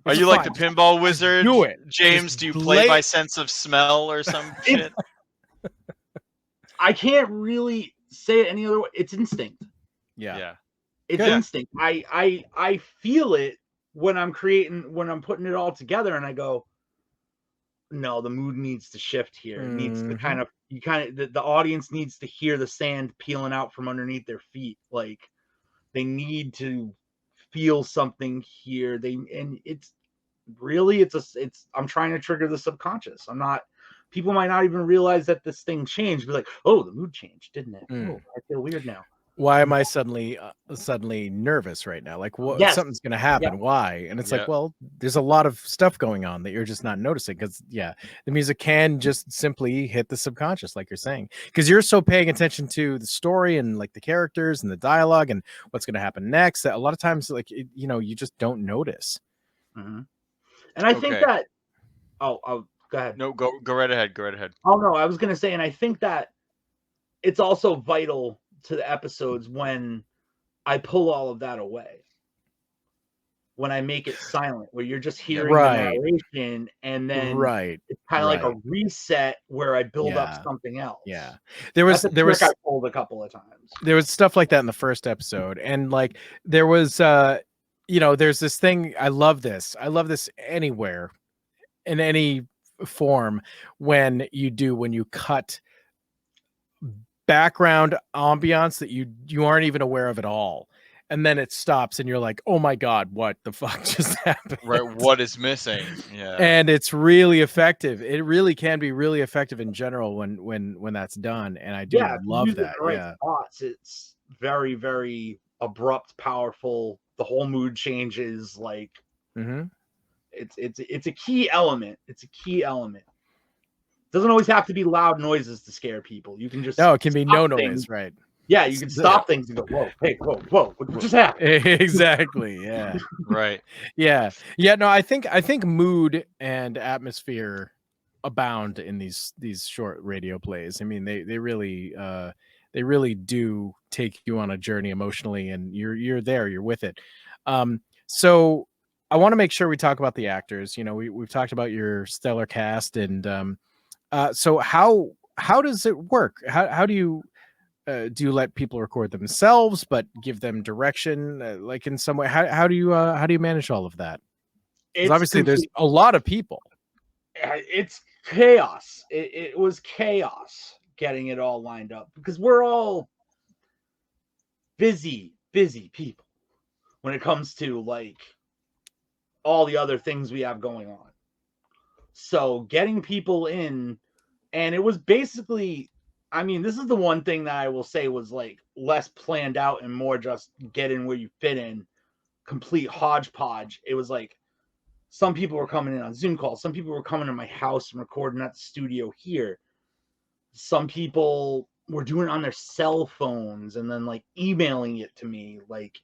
Are you like the pinball wizard? Do it, James. Do you play by sense of smell or some shit? I can't really say it any other way. It's instinct. Yeah. It's instinct. I feel it when I'm putting it all together, and I go, no, the mood needs to shift here. It needs to the audience needs to hear the sand peeling out from underneath their feet. Like they need to feel something here. I'm trying to trigger the subconscious. People might not even realize that this thing changed. Be like, oh, the mood changed, didn't it? Oh, I feel weird now. Why am I suddenly nervous right now? Like, what? Yes. Something's going to happen. Yeah. Why? And it's like, well, there's a lot of stuff going on that you're just not noticing because, the music can just simply hit the subconscious, like you're saying, because you're so paying attention to the story and like the characters and the dialogue and what's going to happen next that a lot of times, like, you just don't notice. Mm-hmm. And I think that, go ahead. No, go right ahead. Go right ahead. Oh no, I was going to say, and I think that it's also vital to the episodes when I pull all of that away, when I make it silent, where you're just hearing the narration, and then it's kind of like a reset where I build up something else. Yeah, there was I pulled a couple of times. There was stuff like that in the first episode, and like there was there's this thing. I love this anywhere in any form when you cut background ambiance that you aren't even aware of at all, and then it stops and you're like, oh my god, what the fuck just happened? Right, what is missing? Yeah. And it's really effective. It really can be really effective in general when that's done, and I do love that. Spots. It's very, very abrupt, powerful. The whole mood changes. Like it's a key element. Doesn't always have to be loud noises to scare people. You can just it can be no noise, right? Yeah, you can stop things and go, whoa, hey, whoa, what just happened? Exactly. Yeah. Right. Yeah. No, I think mood and atmosphere abound in these short radio plays. I mean, they really do take you on a journey emotionally, and you're there, you're with it. So I want to make sure we talk about the actors. We've talked about your stellar cast, and so how does it work? How do you let people record themselves but give them direction like in some way? How do you manage all of that? Because obviously there's a lot of people. It's chaos. It was chaos getting it all lined up because we're all busy people when it comes to like all the other things we have going on. So getting people in, and it was basically, I mean, this is the one thing that I will say was like less planned out and more just get in where you fit in, complete hodgepodge. It was like some people were coming in on Zoom calls. Some people were coming to my house and recording at the studio here. Some people were doing it on their cell phones and then like emailing it to me, like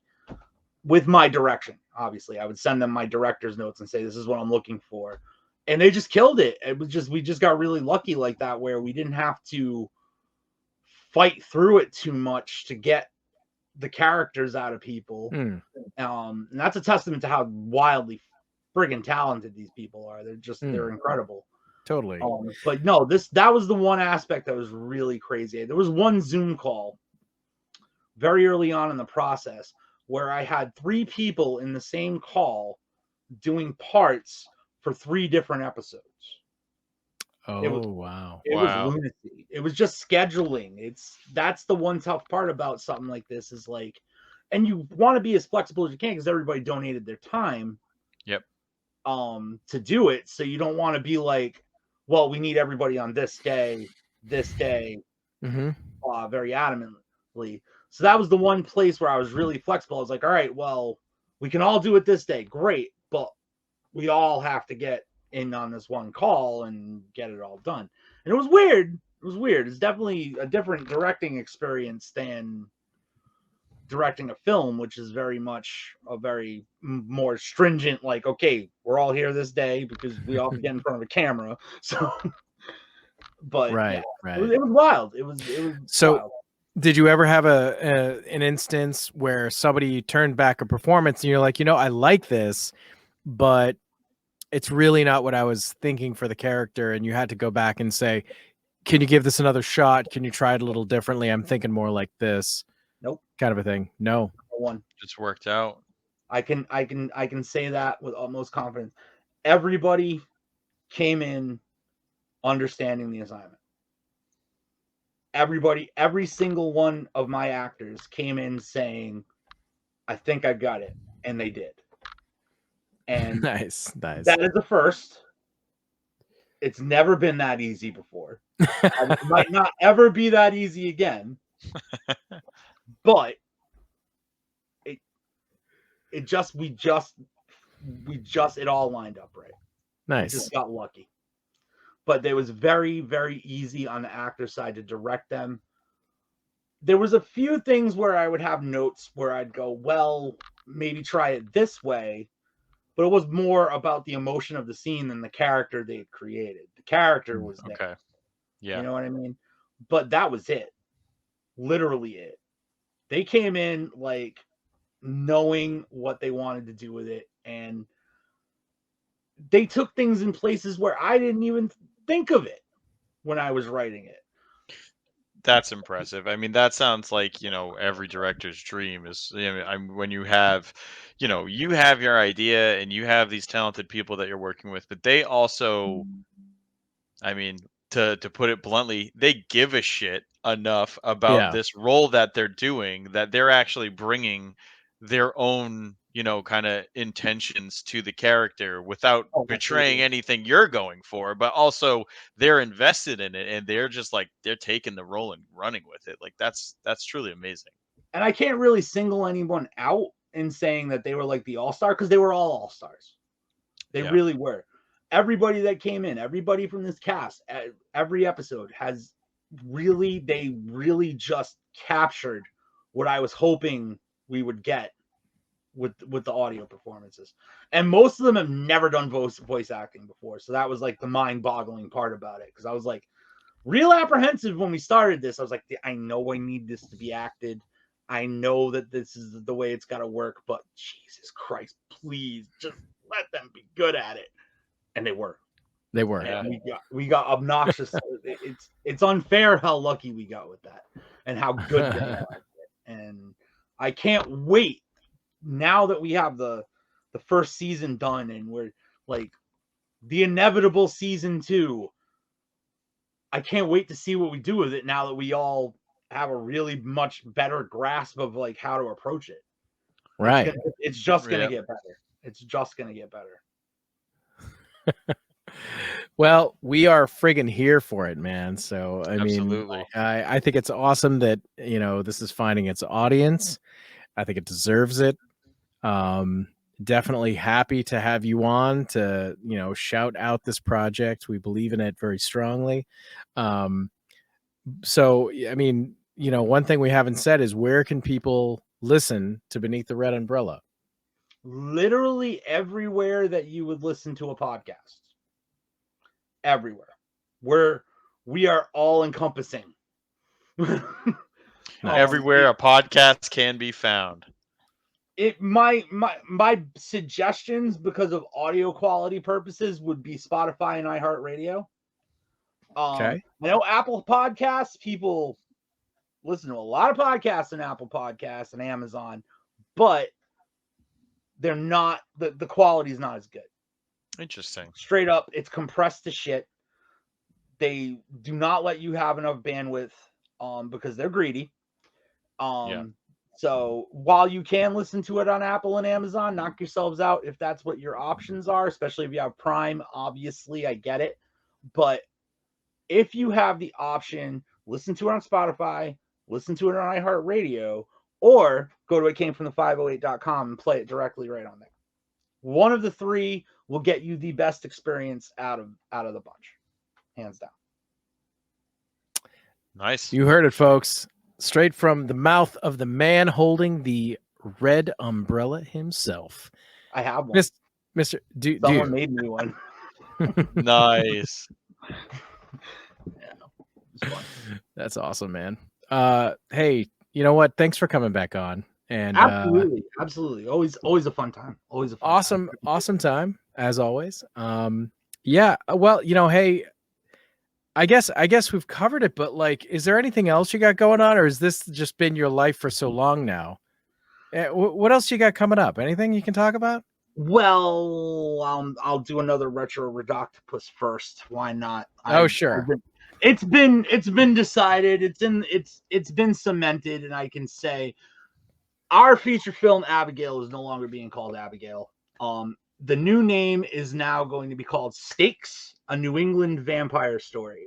with my direction. Obviously, I would send them my director's notes and say, this is what I'm looking for. And they just killed it. It was just, we just got really lucky like that, where we didn't have to fight through it too much to get the characters out of people. And that's a testament to how wildly friggin' talented these people are. They're incredible. Totally. But no, that was the one aspect that was really crazy. There was one Zoom call very early on in the process where I had 3 people in the same call doing parts for 3 different episodes. Wow. It was lunacy. It was just scheduling. That's the one tough part about something like this is like, and you want to be as flexible as you can because everybody donated their time. Yep. to do it. So you don't want to be like, well, we need everybody on this day, very adamantly. So that was the one place where I was really flexible. I was like, all right, well, we can all do it this day. Great. But we all have to get in on this one call and get it all done. And it was weird. It was weird. It's definitely a different directing experience than directing a film, which is very much a very more stringent, like, okay, we're all here this day because we all get in front of a camera. So, but right. It was wild. It was so wild. Did you ever have an instance where somebody turned back a performance and you're like, I like this, but it's really not what I was thinking for the character, and you had to go back and say, can you give this another shot? Can you try it a little differently? I'm thinking more like this. Nope. Kind of a thing. No. One. It's worked out. I can say that with utmost confidence. Everybody came in understanding the assignment. Every single one of my actors came in saying, I think I got it. And they did. And nice. That is the first. It's never been that easy before. It might not ever be that easy again. But it all lined up right. Nice. We just got lucky. But it was very, very easy on the actor side to direct them. There was a few things where I would have notes where I'd go, well, maybe try it this way. But it was more about the emotion of the scene than the character they had created. The character was there. Okay. Yeah. You know what I mean? But that was it. Literally it. They came in like knowing what they wanted to do with it. And they took things in places where I didn't even think of it when I was writing it. That's impressive. I mean, that sounds like, every director's dream is, when you have, you have your idea and you have these talented people that you're working with, but they also, I mean, to put it bluntly, they give a shit enough about this role that they're doing that they're actually bringing their own, kind of intentions to the character without betraying anything you're going for, but also they're invested in it and they're just like, they're taking the role and running with it. Like that's truly amazing. And I can't really single anyone out in saying that they were like the all-star, because they were all all-stars. They really were. Everybody that came in, everybody from this cast, every episode they really just captured what I was hoping we would get with the audio performances. And most of them have never done voice acting before. So that was like the mind-boggling part about it. Because I was like real apprehensive when we started this. I was like, I know I need this to be acted. I know that this is the way it's got to work. But Jesus Christ, please just let them be good at it. And they were. They were. Yeah. We got obnoxious. It's unfair how lucky we got with that and how good they are. And I can't wait now that we have the first season done and we're like the inevitable season 2. I can't wait to see what we do with it now that we all have a really much better grasp of like how to approach it. Right. It's just going to get better. It's just going to get better. Well, we are friggin' here for it, man. So I mean, I think it's awesome that this is finding its audience. I think it deserves it. Definitely happy to have you on to shout out this project. We believe in it very strongly. So I mean, one thing we haven't said is, where can people listen to Beneath the Red Umbrella? Literally everywhere that you would listen to a podcast. Everywhere. We are all encompassing. Everywhere a podcast can be found. My suggestions, because of audio quality purposes, would be Spotify and iHeartRadio. Okay. I know Apple Podcasts, people listen to a lot of podcasts on Apple Podcasts and Amazon, but they're not, the quality is not as good. Interesting. Straight up, it's compressed to shit. They do not let you have enough bandwidth because they're greedy. So while you can listen to it on Apple and Amazon, knock yourselves out if that's what your options are, especially if you have Prime. Obviously, I get it. But if you have the option, listen to it on Spotify, listen to it on iHeartRadio, or go to itcamefromthe508.com and play it directly right on there. One of the three will get you the best experience out of the bunch, hands down. Nice. You heard it, folks. Straight from the mouth of the man holding the red umbrella himself. I have one. Mr. Someone made me one. Nice. Yeah, that's awesome, man. Hey, you know what? Thanks for coming back on. And absolutely. Always a fun time. Always a fun awesome time as always. Yeah. Well, hey, I guess we've covered it, but like, is there anything else you got going on, or has this just been your life for so long now? What else you got coming up? Anything you can talk about? Well, I'll do another retro Ridoctopus first. Why not? Sure. It's been decided. It's been cemented, and I can say our feature film Abigail is no longer being called Abigail. The new name is now going to be called Stakes, a New England vampire story.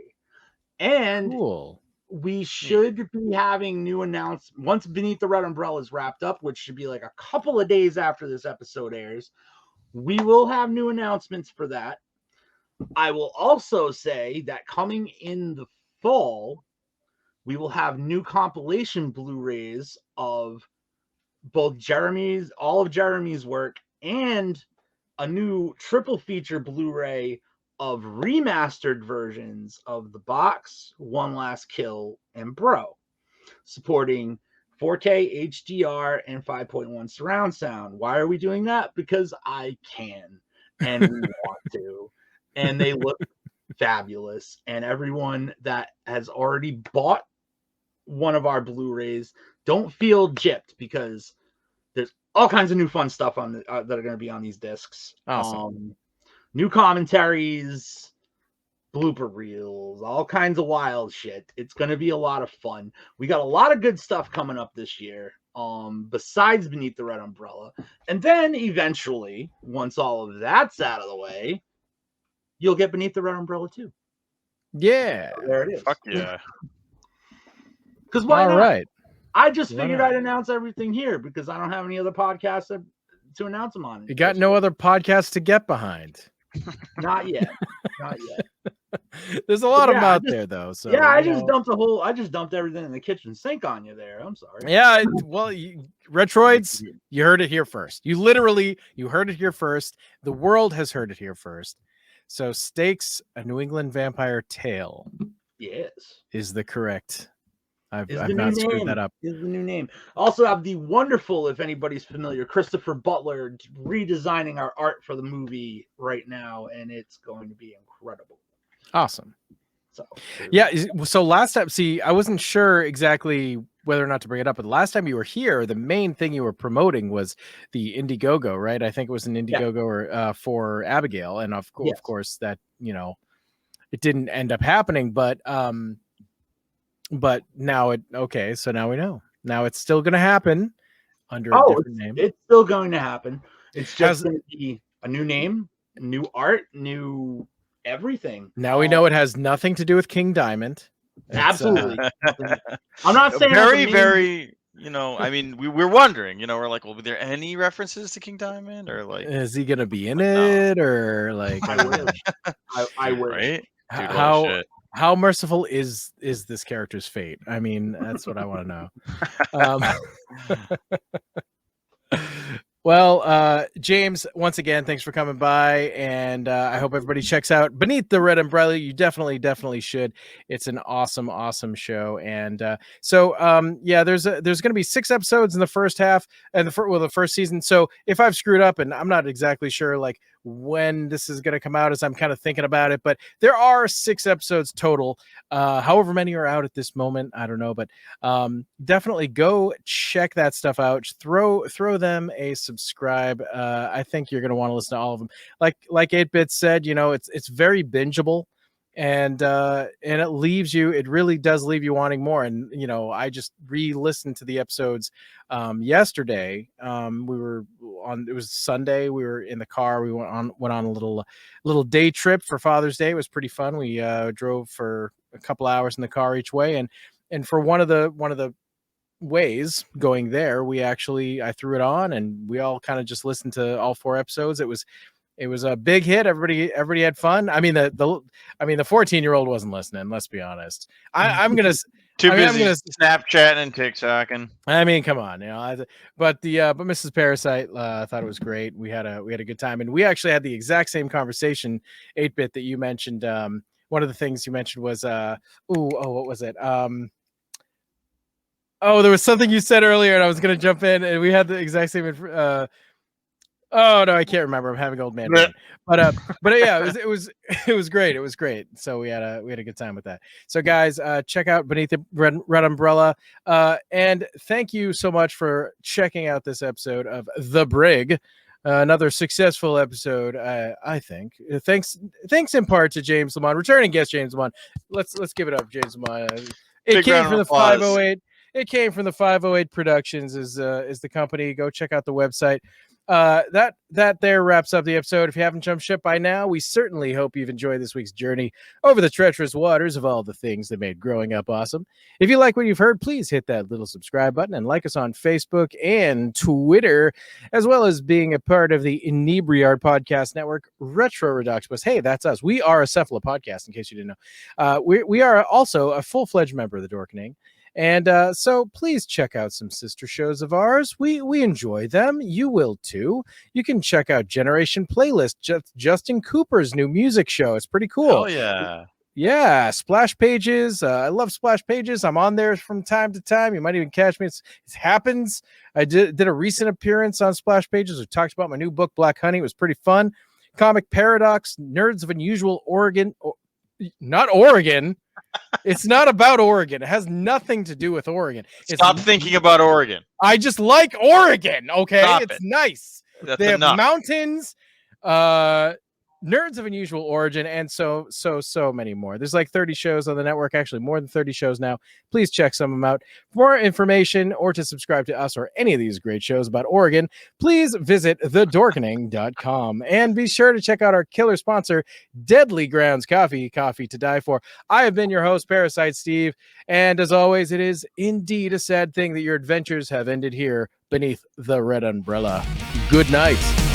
And cool. We should be having new announcements once Beneath the Red Umbrella is wrapped up, which should be like a couple of days after this episode airs. We will have new announcements for that. I will also say that coming in the fall, we will have new compilation Blu-rays of both all of Jeremy's work, and a new triple feature Blu-ray of remastered versions of The Box, One Last Kill, and Bro, supporting 4K HDR and 5.1 surround sound. Why are we doing that? Because I can and we want to, and they look fabulous. And everyone that has already bought one of our Blu-rays, don't feel gypped, because there's all kinds of new fun stuff on that are going to be on these discs. Awesome. New commentaries, blooper reels, all kinds of wild shit. It's going to be a lot of fun. We got a lot of good stuff coming up this year, besides Beneath the Red Umbrella. And then eventually, once all of that's out of the way, you'll get Beneath the Red Umbrella too. Yeah. So there it is. Fuck yeah. Because why not? All right. I just figured I'd announce everything here because I don't have any other podcasts to announce them on. You got no other podcasts to get behind. Not yet. Not yet. There's a lot of them out there, though. So yeah, I just dumped everything in the kitchen sink on you there. I'm sorry. Yeah, well, Retroids, you heard it here first. You heard it here first. The world has heard it here first. So, Stakes, a New England Vampire Tale. Yes, is the correct. I've not screwed that up. Is the new name. Also have the wonderful, if anybody's familiar, Christopher Butler redesigning our art for the movie right now, and it's going to be incredible. Awesome. So yeah. So last time, I wasn't sure exactly whether or not to bring it up, but the last time you were here, the main thing you were promoting was the Indiegogo, right? I think it was an Indiegogo for Abigail, and of course that it didn't end up happening, but now so now we know. Now it's still going to happen under a different name. It's still going to happen. It's just going to be a new name, new art, new everything. Now we know it has nothing to do with King Diamond. Absolutely. I'm not saying very. I mean, we're wondering. We're like, well, were there any references to King Diamond, or like, is he going to be in it, or like? I wish. I wish. Right? How merciful is this character's fate? I mean, that's what I want to know. Well, James, once again, thanks for coming by, and I hope everybody checks out Beneath the Red Umbrella. You definitely should. It's an awesome show, and there's going to be 6 episodes in the first half and the first season. So if I've screwed up, and I'm not exactly sure like when this is going to come out, as I'm kind of thinking about it, but there are 6 episodes total. However many are out at this moment, I don't know, but definitely go check that stuff out. Throw them a subscribe. I think you're going to want to listen to all of them. Like 8-Bit said, it's very bingeable. and it leaves you, it really does leave you wanting more. And you know, I just re-listened to the episodes yesterday. We were on, it was Sunday, we were in the car, we went on a little day trip for Father's Day. It was pretty fun. We drove for a couple hours in the car each way, and for one of the ways going there, I threw it on and we all kind of just listened to all 4 episodes. It was a big hit. Everybody had fun. I mean, the 14-year-old wasn't listening. Let's be honest. I'm gonna busy Snapchatting and TikToking. I mean, come on, you know. But Mrs. Parasite thought it was great. We had a good time, and we actually had the exact same conversation, 8-bit, that you mentioned. One of the things you mentioned was what was it? There was something you said earlier, and I was gonna jump in, and we had the exact same. Oh no, I can't remember. I'm having old man brain. But yeah, it was great. It was great. So we had a good time with that. So guys, check out Beneath the Red Umbrella. And thank you so much for checking out this episode of The Brig. Another successful episode, I think. Thanks in part to James Lamond, returning guest James Lamond. Let's give it up, James Lamond. It came from the 508. It came from the 508 Productions is the company. Go check out the website. That there wraps up the episode. If you haven't jumped ship by now, we certainly hope you've enjoyed this week's journey over the treacherous waters of all the things that made growing up awesome. If you like what you've heard, please hit that little subscribe button and like us on Facebook and Twitter, as well as being a part of the Inebri-Art podcast network, Retro Ridoctopus. Hey, that's us. We are a Cephala podcast, in case you didn't know. We are also a full-fledged member of the Dorkening. And so please check out some sister shows of ours. We enjoy them. You will too. You can check out Generation Playlist, Justin Cooper's new music show. It's pretty cool. Oh yeah. Yeah, Splash Pages. I love Splash Pages. I'm on there from time to time. You might even catch me. It happens. I did a recent appearance on Splash Pages. We talked about my new book, Black Honey. It was pretty fun. Comic Paradox, Nerds of Unusual Oregon. Not Oregon. It's not about Oregon. It has nothing to do with Oregon. Stop thinking about Oregon. I just like Oregon. Okay, it's nice. That's they enough. have mountains, Nerds of Unusual Origin, and so many more. There's like 30 shows on the network. Actually, more than 30 shows now. Please check some of them out. For more information or to subscribe to us or any of these great shows about Oregon, please visit thedorkening.com. And be sure to check out our killer sponsor, Deadly Grounds Coffee to die for. I have been your host, Parasite Steve. And as always, it is indeed a sad thing that your adventures have ended here beneath the red umbrella. Good night.